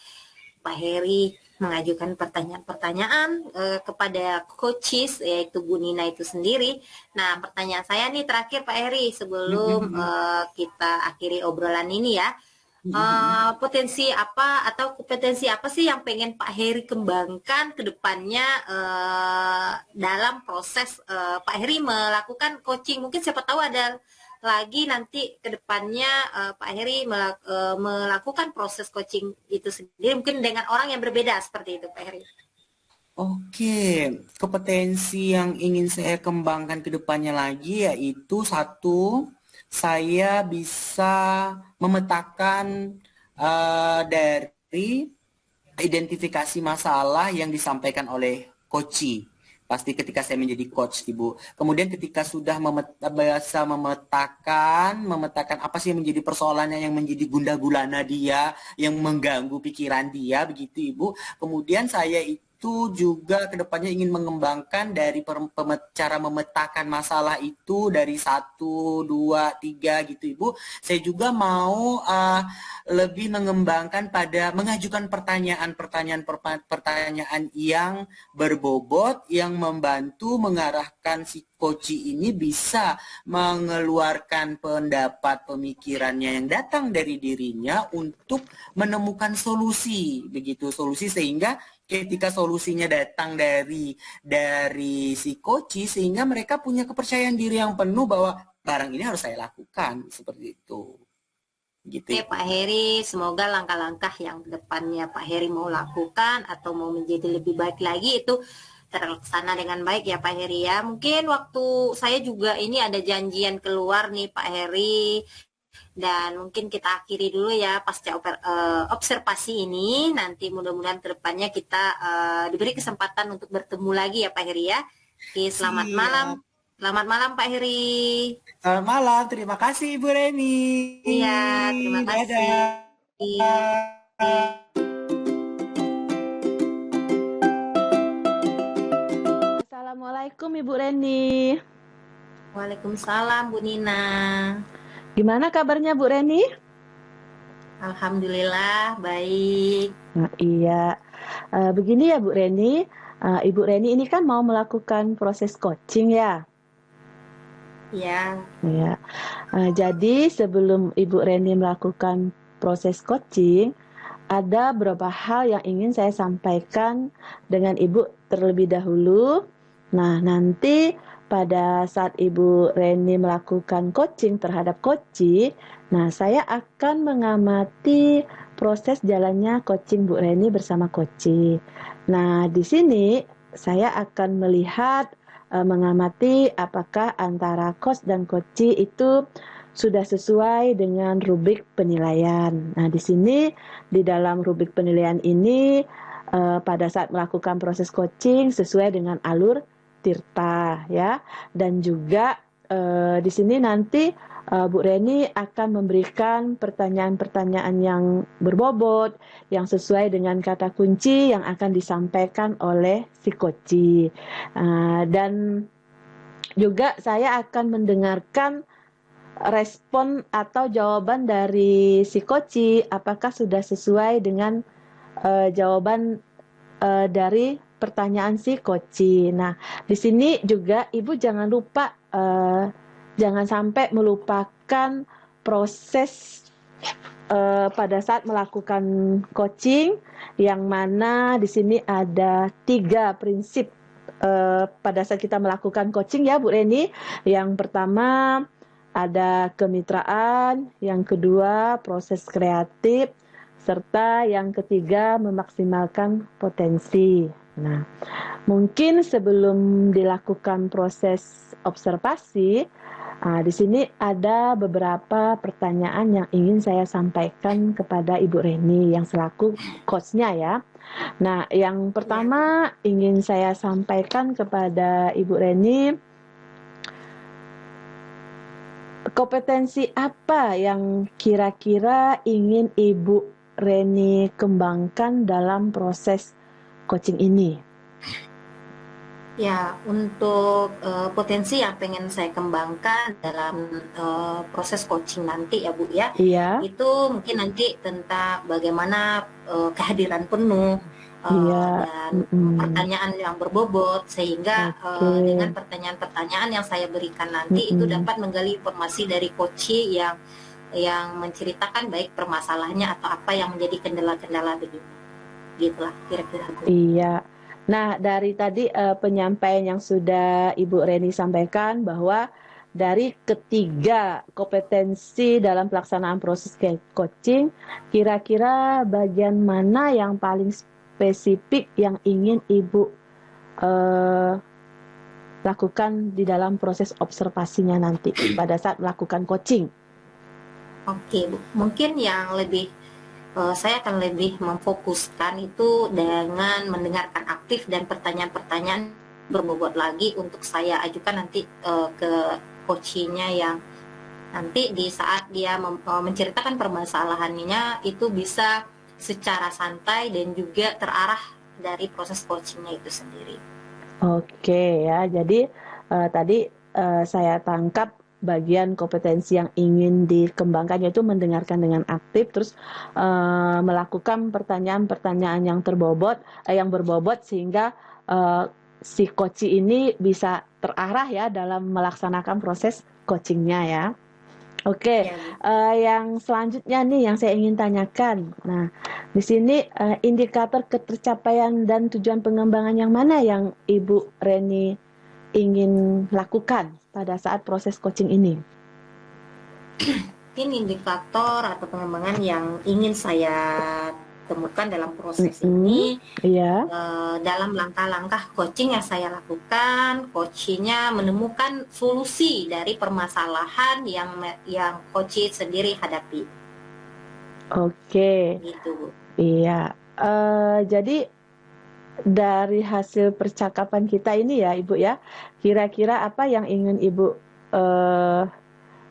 Pak Heri mengajukan pertanyaan-pertanyaan kepada coaches, yaitu Bu Nina itu sendiri. Nah, pertanyaan saya nih terakhir Pak Heri sebelum kita akhiri obrolan ini ya. Potensi apa atau kompetensi apa sih yang pengen Pak Heri kembangkan ke depannya dalam proses Pak Heri melakukan coaching? Mungkin siapa tahu ada lagi nanti ke depannya Pak Heri melakukan proses coaching itu sendiri mungkin dengan orang yang berbeda seperti itu Pak Heri. Oke, kompetensi yang ingin saya kembangkan ke depannya lagi yaitu satu, saya bisa memetakan dari identifikasi masalah yang disampaikan oleh coach. Pasti ketika saya menjadi coach, Ibu. Kemudian ketika sudah bisa memetakan apa sih yang menjadi persoalannya, yang menjadi gundah gulana dia, yang mengganggu pikiran dia, begitu Ibu. Kemudian saya itu juga kedepannya ingin mengembangkan dari cara memetakan masalah itu dari 1, 2, 3 gitu Ibu. Saya juga mau lebih mengembangkan pada mengajukan pertanyaan yang berbobot yang membantu mengarahkan si coach ini bisa mengeluarkan pendapat pemikirannya yang datang dari dirinya untuk menemukan solusi, begitu solusi, sehingga ketika solusinya datang dari si coach, sehingga mereka punya kepercayaan diri yang penuh bahwa barang ini harus saya lakukan, seperti itu. Gitu. Oke Pak Heri, semoga langkah-langkah yang depannya Pak Heri mau lakukan atau mau menjadi lebih baik lagi itu terlaksana dengan baik ya Pak Heri ya. Mungkin waktu saya juga ini ada janjian keluar nih Pak Heri. Dan mungkin kita akhiri dulu ya pasca observasi ini. Nanti mudah-mudahan kedepannya kita diberi kesempatan untuk bertemu lagi ya Pak Heri ya. Oke, selamat malam. Selamat malam Pak Heri. Selamat malam, terima kasih Ibu Reni. Iya, terima kasih. Assalamualaikum Ibu Reni. Waalaikumsalam Bu Nina. Gimana kabarnya Bu Reni? Alhamdulillah baik. Nah, iya, begini ya Bu Reni, Ibu Reni ini kan mau melakukan proses coaching ya? Iya. Ya. Jadi sebelum Ibu Reni melakukan proses coaching, ada beberapa hal yang ingin saya sampaikan dengan Ibu terlebih dahulu. Nah, nanti pada saat Ibu Reni melakukan coaching terhadap coach, nah saya akan mengamati proses jalannya coaching Bu Reni bersama coach. Nah, di sini saya akan melihat mengamati apakah antara coach dan coach itu sudah sesuai dengan rubrik penilaian. Nah, di sini di dalam rubrik penilaian ini pada saat melakukan proses coaching sesuai dengan alur Tirta ya, dan juga di sini nanti Bu Reni akan memberikan pertanyaan-pertanyaan yang berbobot, yang sesuai dengan kata kunci yang akan disampaikan oleh si koci. Dan juga saya akan mendengarkan respon atau jawaban dari si koci, apakah sudah sesuai dengan jawaban dari pertanyaan si koci. Nah, di sini juga Ibu jangan lupa, jangan sampai melupakan proses pada saat melakukan coaching, yang mana di sini ada 3 prinsip pada saat kita melakukan coaching ya Bu Reni. Yang pertama ada kemitraan, yang kedua proses kreatif, serta yang ketiga memaksimalkan potensi. Nah, mungkin sebelum dilakukan proses observasi, di sini ada beberapa pertanyaan yang ingin saya sampaikan kepada Ibu Reni yang selaku coach-nya ya. Nah, yang pertama ingin saya sampaikan kepada Ibu Reni, kompetensi apa yang kira-kira ingin Ibu Reni kembangkan dalam proses coaching ini? Ya, untuk potensi yang pengen saya kembangkan dalam proses coaching nanti ya Bu ya, itu mungkin nanti tentang bagaimana kehadiran penuh dan pertanyaan yang berbobot, sehingga dengan pertanyaan-pertanyaan yang saya berikan nanti itu dapat menggali informasi dari coach yang menceritakan baik permasalahannya atau apa yang menjadi kendala-kendala begitu. Gitulah kira-kira. Iya. Nah, dari tadi penyampaian yang sudah Ibu Reni sampaikan bahwa dari ketiga kompetensi dalam pelaksanaan proses coaching, kira-kira bagian mana yang paling spesifik yang ingin Ibu lakukan di dalam proses observasinya nanti pada saat melakukan coaching? Oke, Bu. Mungkin yang lebih saya akan lebih memfokuskan itu dengan mendengarkan aktif dan pertanyaan-pertanyaan berbobot lagi untuk saya ajukan nanti ke coachnya, yang nanti di saat dia menceritakan permasalahannya itu bisa secara santai dan juga terarah dari proses coachingnya itu sendiri. Oke ya, jadi tadi saya tangkap bagian kompetensi yang ingin dikembangkan yaitu mendengarkan dengan aktif, terus melakukan pertanyaan-pertanyaan yang berbobot sehingga si coach ini bisa terarah ya dalam melaksanakan proses coachingnya ya. Oke, yang selanjutnya nih yang saya ingin tanyakan. Nah, di sini indikator ketercapaian dan tujuan pengembangan yang mana yang Ibu Reni ingin lakukan pada saat proses coaching ini? Mungkin indikator atau pengembangan yang ingin saya temukan dalam proses ini, dalam langkah-langkah coaching yang saya lakukan, coachnya menemukan solusi dari permasalahan yang coach sendiri hadapi. Oke. Gitu. Iya. Jadi dari hasil percakapan kita ini ya Ibu ya, kira-kira apa yang ingin Ibu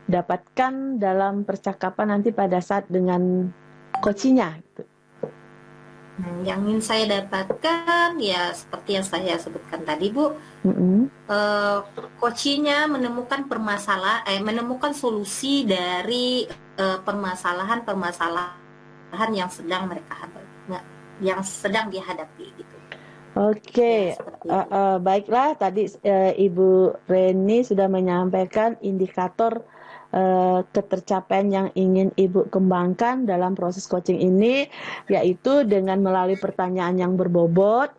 dapatkan dalam percakapan nanti pada saat dengan coachnya gitu? Yang ingin saya dapatkan ya seperti yang saya sebutkan tadi Bu, coachnya menemukan menemukan solusi dari permasalahan yang sedang dihadapi gitu. Oke, baiklah tadi Ibu Reni sudah menyampaikan indikator ketercapaian yang ingin Ibu kembangkan dalam proses coaching ini, yaitu dengan melalui pertanyaan yang berbobot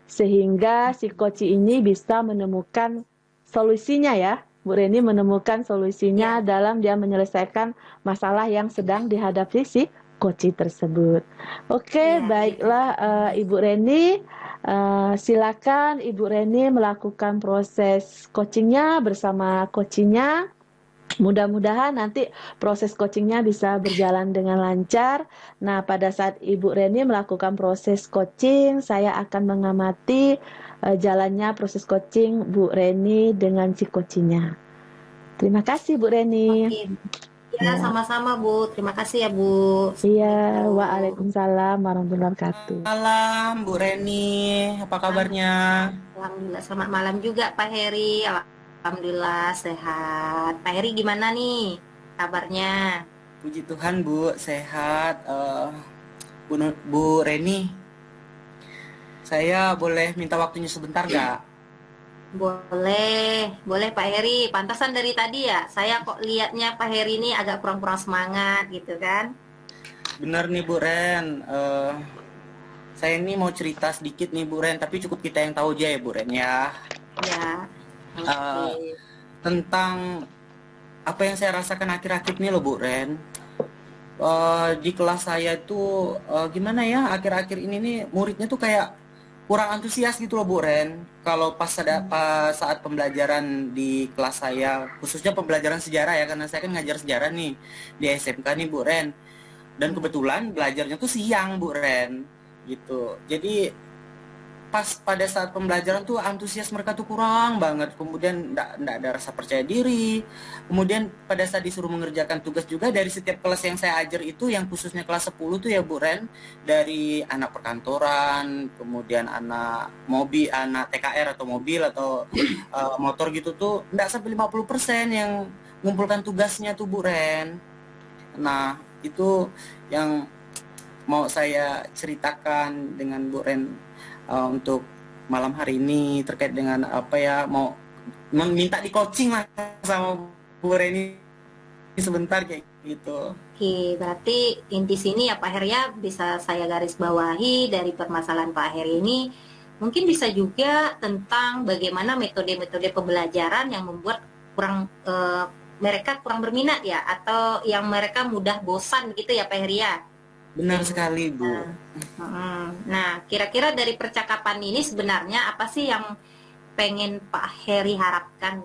sehingga si coach ini bisa menemukan solusinya ya, Bu Reni menemukan solusinya dalam dia menyelesaikan masalah yang sedang dihadapi si coach tersebut. Oke, baiklah Ibu Reni, silakan Ibu Reni melakukan proses coachingnya bersama coachnya. Mudah-mudahan nanti proses coachingnya bisa berjalan dengan lancar. Nah, pada saat Ibu Reni melakukan proses coaching, saya akan mengamati jalannya proses coaching Bu Reni dengan si coachingnya. Terima kasih Bu Reni. Oke. Ya, sama-sama Bu. Terima kasih ya Bu. Iya, Assalamualaikum. waalaikumsalam warahmatullahi wabarakatuh. Malam Bu Reni, apa kabarnya? Alhamdulillah, selamat malam juga Pak Heri. Alhamdulillah sehat. Pak Heri gimana nih kabarnya? Puji Tuhan Bu, sehat. Bu Reni, saya boleh minta waktunya sebentar nggak? Boleh Pak Heri. Pantasan dari tadi ya, saya kok liatnya Pak Heri ini agak kurang-kurang semangat gitu kan? Bener nih Bu Ren, saya ini mau cerita sedikit nih Bu Ren, tapi cukup kita yang tahu aja ya Bu Ren ya. Ya, Eh, oke. Tentang apa yang saya rasakan akhir-akhir ini loh Bu Ren. Di kelas saya itu gimana ya, akhir-akhir ini nih muridnya tuh kayak kurang antusias gitu loh Bu Ren. Kalau pas saat pembelajaran di kelas saya, khususnya pembelajaran sejarah ya, karena saya kan ngajar sejarah nih di SMK nih Bu Ren. Dan kebetulan belajarnya tuh siang Bu Ren gitu. Jadi pas pada saat pembelajaran tuh antusias mereka tuh kurang banget, kemudian nggak ada rasa percaya diri. Kemudian pada saat disuruh mengerjakan tugas juga dari setiap kelas yang saya ajar itu, yang khususnya kelas 10 tuh ya Bu Ren, dari anak perkantoran, kemudian anak mobil, anak TKR atau mobil atau motor gitu tuh nggak sampai 50% yang ngumpulkan tugasnya tuh Bu Ren. Nah itu yang mau saya ceritakan dengan Bu Ren untuk malam hari ini, terkait dengan apa ya, mau meminta di coaching lah sama Bu Reni sebentar kayak gitu. Oke, berarti inti sini ya Pak Heri ya, bisa saya garis bawahi dari permasalahan Pak Heri ini, mungkin bisa juga tentang bagaimana metode-metode pembelajaran yang membuat mereka kurang berminat ya, atau yang mereka mudah bosan gitu ya Pak Heri ya. Benar sekali Bu. Nah, kira-kira dari percakapan ini sebenarnya apa sih yang pengen Pak Heri harapkan?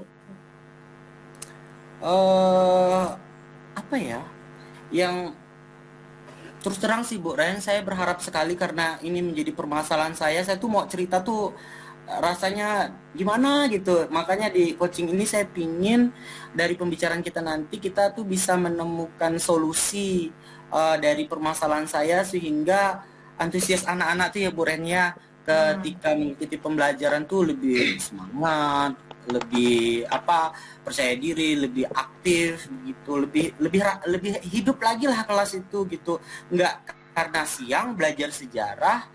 Apa ya? Yang terus terang sih Bu Ren, saya berharap sekali karena ini menjadi permasalahan saya tuh mau cerita tuh rasanya gimana gitu. Makanya di coaching ini saya pingin dari pembicaraan kita nanti kita tuh bisa menemukan solusi dari permasalahan saya, sehingga antusias anak-anak tuh ya Bu Ren ya, ketika mengikuti pembelajaran tuh lebih semangat, lebih percaya diri, lebih aktif gitu, lebih hidup lagi lah kelas itu gitu. Nggak karena siang belajar sejarah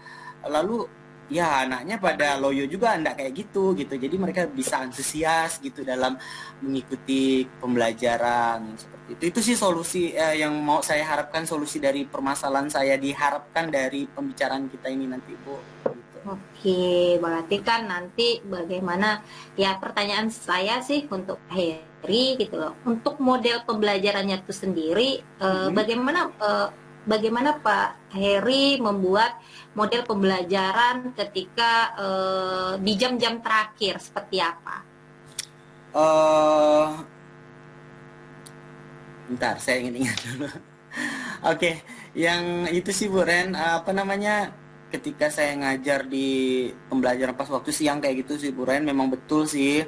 lalu ya anaknya pada loyo juga, enggak kayak gitu. Jadi mereka bisa antusias gitu dalam mengikuti pembelajaran seperti itu. Itu sih solusi yang mau saya harapkan, solusi dari permasalahan saya diharapkan dari pembicaraan kita ini nanti Bu. Gitu. Oke, berarti kan nanti bagaimana ya, pertanyaan saya sih untuk Heri gitu loh. Untuk model pembelajarannya itu sendiri, bagaimana Pak Heri membuat model pembelajaran ketika di jam-jam terakhir seperti apa? Bentar, saya ingat dulu. Oke, yang itu sih Bu Ren, ketika saya ngajar di pembelajaran pas waktu siang kayak gitu sih Bu Ren, memang betul sih.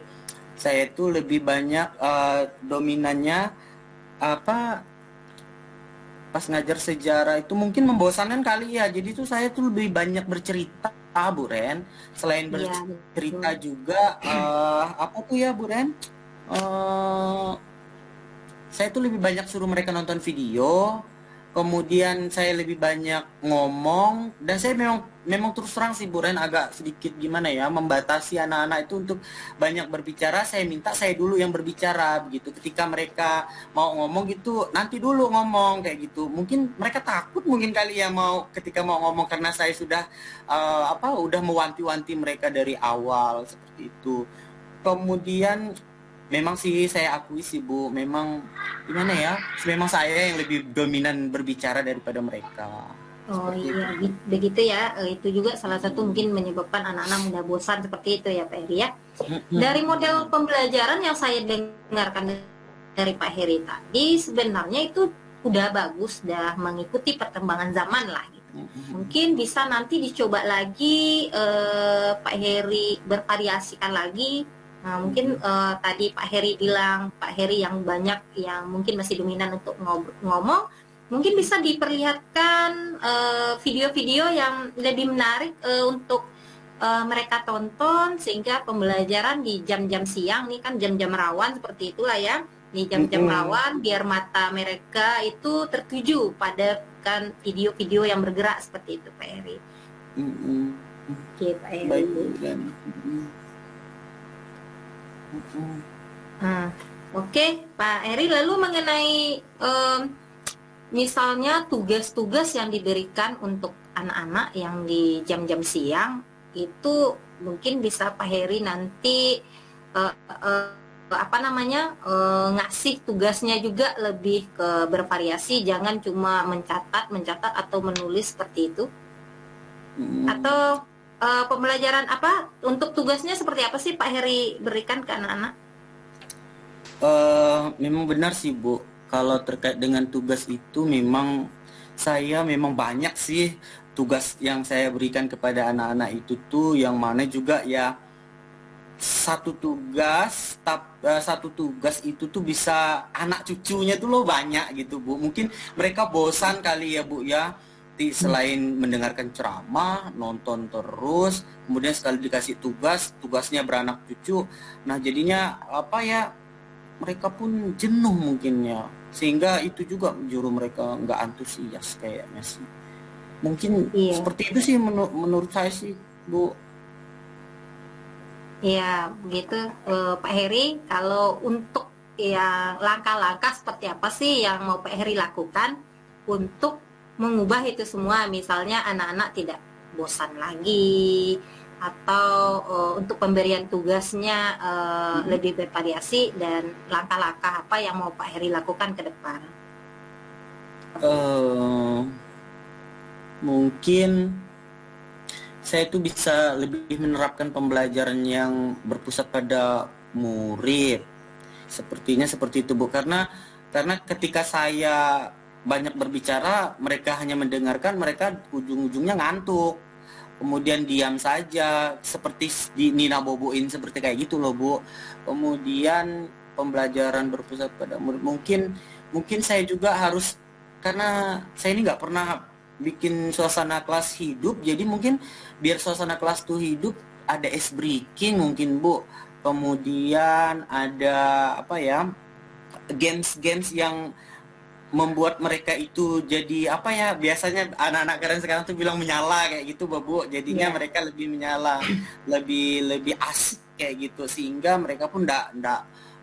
Saya itu lebih banyak dominannya pas ngajar sejarah itu mungkin membosankan kali ya. Jadi tuh saya tuh lebih banyak bercerita Bu Ren. Selain bercerita juga apa tuh ya Bu Ren? Saya tuh lebih banyak suruh mereka nonton video. Kemudian saya lebih banyak ngomong, dan saya memang terus terang sih Bu Ren agak sedikit gimana ya, membatasi anak-anak itu untuk banyak berbicara. Saya minta saya dulu yang berbicara begitu. Ketika mereka mau ngomong gitu, nanti dulu ngomong kayak gitu. Mungkin mereka takut mungkin kali ya ketika mau ngomong, karena saya sudah udah mewanti-wanti mereka dari awal seperti itu. Kemudian memang sih saya akui sih Bu, memang gimana ya, memang saya yang lebih dominan berbicara daripada mereka. Oh iya, begitu ya. Itu juga salah satu mungkin menyebabkan anak-anak mudah bosan seperti itu ya Pak Heri ya. Dari model pembelajaran yang saya dengarkan dari Pak Heri tadi, sebenarnya itu udah bagus, udah mengikuti perkembangan zaman lah gitu. Mungkin bisa nanti dicoba lagi Pak Heri bervariasikan lagi. Nah, mungkin tadi Pak Heri bilang, Pak Heri yang banyak yang mungkin masih dominan untuk ngomong, mungkin bisa diperlihatkan video-video yang lebih menarik untuk mereka tonton, sehingga pembelajaran di jam-jam siang, ini kan jam-jam rawan seperti itulah ya, di jam-jam rawan, biar mata mereka itu tertuju pada kan video-video yang bergerak seperti itu, Pak Heri. Oke, Pak Heri. Baik. Oke, Pak Heri, lalu mengenai misalnya tugas-tugas yang diberikan untuk anak-anak yang di jam-jam siang, itu mungkin bisa Pak Heri nanti ngasih tugasnya juga lebih ke bervariasi, jangan cuma mencatat atau menulis seperti itu. Atau pembelajaran apa untuk tugasnya seperti apa sih Pak Heri berikan ke anak-anak? Memang benar sih Bu, kalau terkait dengan tugas itu memang banyak sih tugas yang saya berikan kepada anak-anak itu tuh, yang mana juga ya satu tugas itu tuh bisa anak cucunya tuh loh banyak gitu Bu. Mungkin mereka bosan kali ya Bu ya, selain mendengarkan ceramah, nonton terus, kemudian sekali dikasih tugasnya beranak cucu. Nah jadinya mereka pun jenuh mungkinnya, sehingga itu juga menjuru mereka nggak antusias kayaknya sih. Mungkin seperti itu sih menurut saya sih Bu. Ya, begitu Pak Heri. Kalau untuk yang langkah-langkah seperti apa sih yang mau Pak Heri lakukan untuk mengubah itu semua? Misalnya anak-anak tidak bosan lagi, atau untuk pemberian tugasnya lebih bervariasi, dan langkah-langkah apa yang mau Pak Heri lakukan ke depan? Mungkin saya itu bisa lebih menerapkan pembelajaran yang berpusat pada murid. Sepertinya seperti itu Bu, karena ketika saya banyak berbicara, mereka hanya mendengarkan, mereka ujung-ujungnya ngantuk, kemudian diam saja, seperti di Nina Boboin seperti kayak gitu loh Bu. Kemudian pembelajaran berpusat pada murid, mungkin saya juga harus, karena saya ini nggak pernah bikin suasana kelas hidup, jadi mungkin biar suasana kelas tuh hidup, ada ice breaking mungkin Bu. Kemudian ada games yang membuat mereka itu jadi biasanya anak-anak sekarang tuh bilang menyala kayak gitu Bu. Jadinya mereka lebih menyala, lebih asik kayak gitu, sehingga mereka pun ndak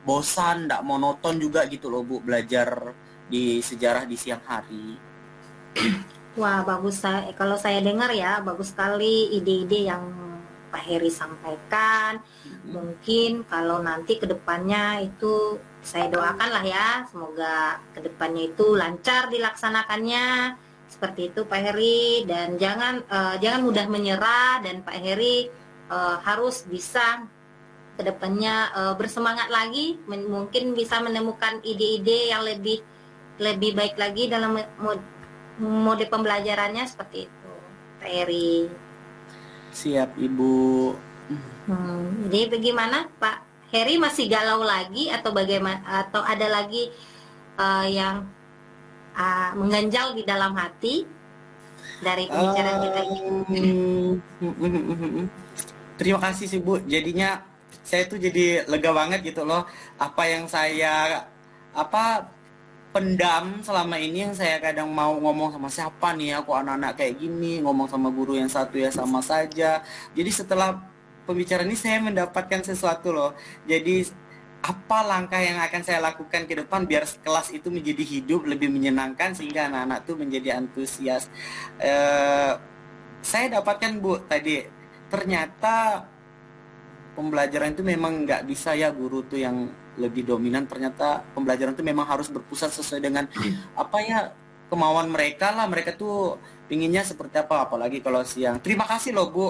bosan, ndak monoton juga gitu loh Bu, belajar di sejarah di siang hari. Wah, bagus. Kalau saya dengar ya, bagus sekali ide-ide yang Pak Heri sampaikan. Mungkin kalau nanti ke depannya itu, saya doakan lah ya, semoga ke depannya itu lancar dilaksanakannya. Seperti itu Pak Heri, dan jangan mudah menyerah, dan Pak Heri harus bisa ke depannya bersemangat lagi, mungkin bisa menemukan ide-ide yang lebih baik lagi dalam mode pembelajarannya, seperti itu Pak Heri. Siap Ibu. Jadi bagaimana Pak Heri, masih galau lagi atau bagaimana, atau ada lagi yang mengganjal di dalam hati dari pembicaraan kita ini? Terima kasih sih Bu, jadinya saya tuh jadi lega banget gitu loh, apa yang saya pendam selama ini, yang saya kadang mau ngomong sama siapa nih, aku anak-anak kayak gini, ngomong sama guru yang satu ya sama saja. Jadi setelah pembicaraan ini saya mendapatkan sesuatu loh. Jadi apa langkah yang akan saya lakukan ke depan biar kelas itu menjadi hidup, lebih menyenangkan, sehingga anak-anak tuh menjadi antusias. Saya dapatkan Bu tadi, ternyata pembelajaran itu memang nggak bisa ya guru tuh yang lebih dominan. Ternyata pembelajaran itu memang harus berpusat sesuai dengan kemauan mereka lah. Mereka tuh pinginnya seperti apa, apalagi kalau siang. Terima kasih loh Bu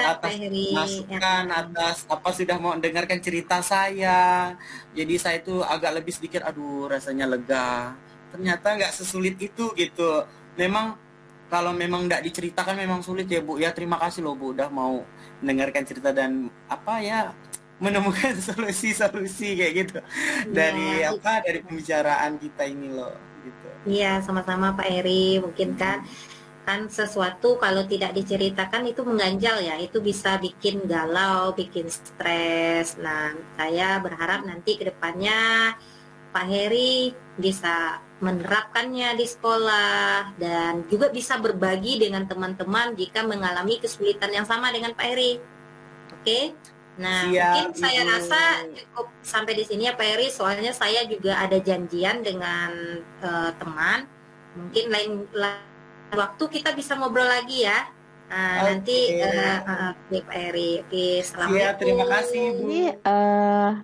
atas masukan, atas sudah mau mendengarkan cerita saya. Jadi saya tuh agak lebih sedikit rasanya lega. Ternyata nggak sesulit itu gitu. Memang kalau memang tidak diceritakan memang sulit ya Bu ya. Terima kasih loh Bu udah mau mendengarkan cerita dan apa ya, menemukan solusi-solusi kayak gitu dari Ya, apa, dari pembicaraan kita ini loh gitu. iya, sama-sama Pak Eri. Mungkin kan sesuatu kalau tidak diceritakan itu mengganjal ya, itu bisa bikin galau, bikin stres. Nah, saya berharap nanti ke depannya Pak Heri bisa menerapkannya di sekolah dan juga bisa berbagi dengan teman-teman jika mengalami kesulitan yang sama dengan Pak Heri. Oke? Nah, mungkin Siap saya Ibu. rasa cukup sampai di sini ya Pak Heri, soalnya saya juga ada janjian dengan teman. Mungkin lain waktu kita bisa ngobrol lagi ya. Nanti Pak Heri. Oke, Siap, terima kasih Assalamualaikum. Bu. Ini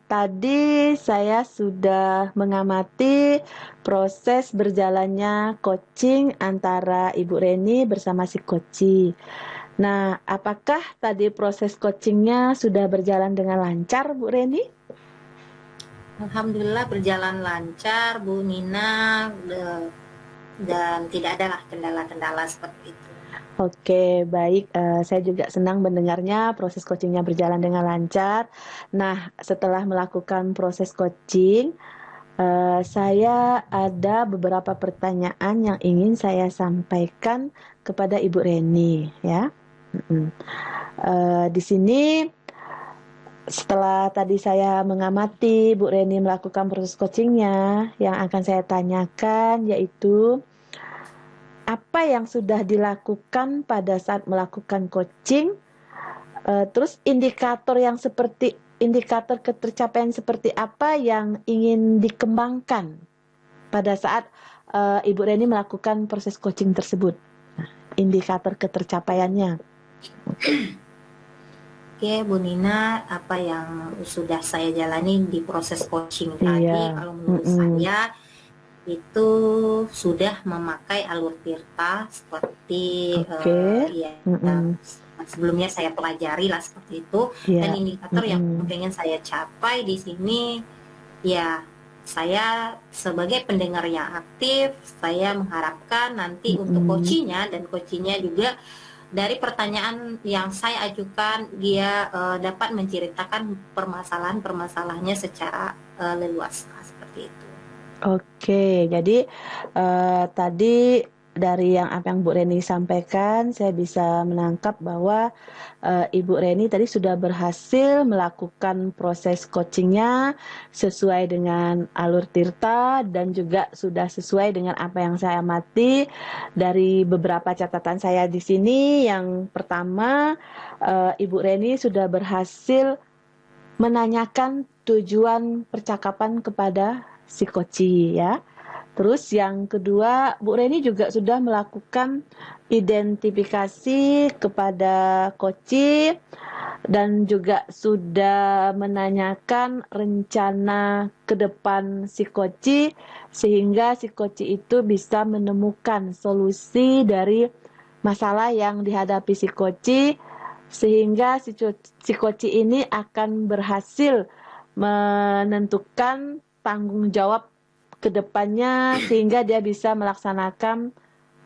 tadi saya sudah mengamati proses berjalannya coaching antara Ibu Reni bersama si Koci. Nah, apakah tadi proses coachingnya sudah berjalan dengan lancar, Bu Reni? Alhamdulillah berjalan lancar, Bu Nina, dan tidak ada lah kendala-kendala seperti itu. Oke, baik. Saya juga senang mendengarnya proses coachingnya berjalan dengan lancar. Nah, setelah melakukan proses coaching, saya ada beberapa pertanyaan yang ingin saya sampaikan kepada Ibu Reni, ya. Di sini setelah tadi saya mengamati Bu Reni melakukan proses coachingnya, yang akan saya tanyakan yaitu apa yang sudah dilakukan pada saat melakukan coaching, terus indikator ketercapaian seperti apa yang ingin dikembangkan pada saat Ibu Reni melakukan proses coaching tersebut. Nah, indikator ketercapaiannya. Oke, Bu Nina, apa yang sudah saya jalani di proses coaching tadi, kalau menurut saya itu sudah memakai alur tirta seperti sebelumnya saya pelajari lah seperti itu. Dan indikator yang pengen saya capai di sini, ya saya sebagai pendengar yang aktif, saya mengharapkan nanti untuk coachingnya dan coachingnya juga dari pertanyaan yang saya ajukan dia dapat menceritakan permasalahannya secara leluasa seperti itu. Oke, jadi tadi dari apa yang Bu Reni sampaikan, saya bisa menangkap bahwa Ibu Reni tadi sudah berhasil melakukan proses coachingnya sesuai dengan alur tirta dan juga sudah sesuai dengan apa yang saya amati dari beberapa catatan saya di sini. Yang pertama, Ibu Reni sudah berhasil menanyakan tujuan percakapan kepada si Koci, ya. Terus yang kedua, Bu Reni juga sudah melakukan identifikasi kepada Koci dan juga sudah menanyakan rencana ke depan si Koci sehingga si Koci itu bisa menemukan solusi dari masalah yang dihadapi si Koci sehingga si Koci ini akan berhasil menentukan tanggung jawab kedepannya sehingga dia bisa melaksanakan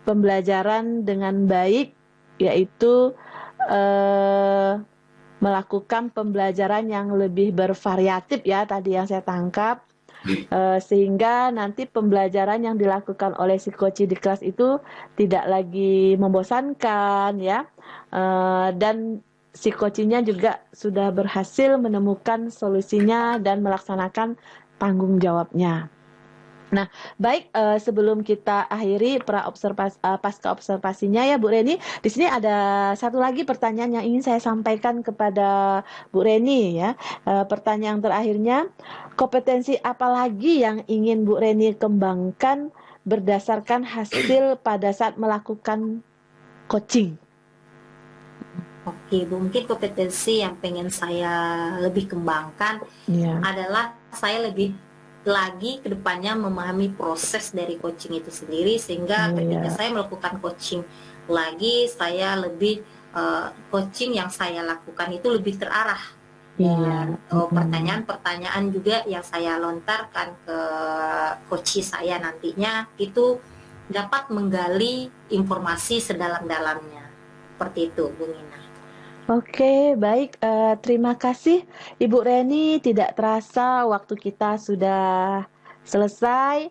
pembelajaran dengan baik, yaitu melakukan pembelajaran yang lebih bervariatif ya tadi yang saya tangkap, sehingga nanti pembelajaran yang dilakukan oleh si Koci di kelas itu tidak lagi membosankan ya, dan si Kocinya juga sudah berhasil menemukan solusinya dan melaksanakan tanggung jawabnya. Nah, baik, sebelum kita akhiri pasca observasinya ya Bu Reni, di sini ada satu lagi pertanyaan yang ingin saya sampaikan kepada Bu Reni ya. Pertanyaan terakhirnya, kompetensi apa lagi yang ingin Bu Reni kembangkan berdasarkan hasil pada saat melakukan coaching? Oke, Bu, mungkin kompetensi yang pengen saya lebih kembangkan adalah saya lebih lagi ke depannya memahami proses dari coaching itu sendiri sehingga ketika saya melakukan coaching lagi, saya lebih coaching yang saya lakukan itu lebih terarah. Dan pertanyaan-pertanyaan juga yang saya lontarkan ke coach saya nantinya itu dapat menggali informasi sedalam-dalamnya. Seperti itu, Bu Nina. Oke, baik. Terima kasih, Ibu Reni. Tidak terasa waktu kita sudah selesai.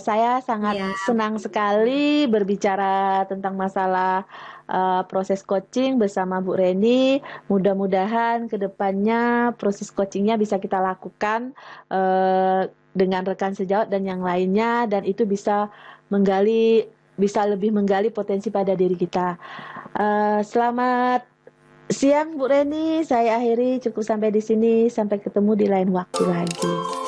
Saya sangat senang sekali berbicara tentang masalah proses coaching bersama Bu Reni. Mudah-mudahan ke depannya proses coachingnya bisa kita lakukan dengan rekan sejawat dan yang lainnya, dan itu bisa lebih menggali potensi pada diri kita. Selamat siang Bu Reni, saya akhiri cukup sampai di sini. Sampai ketemu di lain waktu lagi.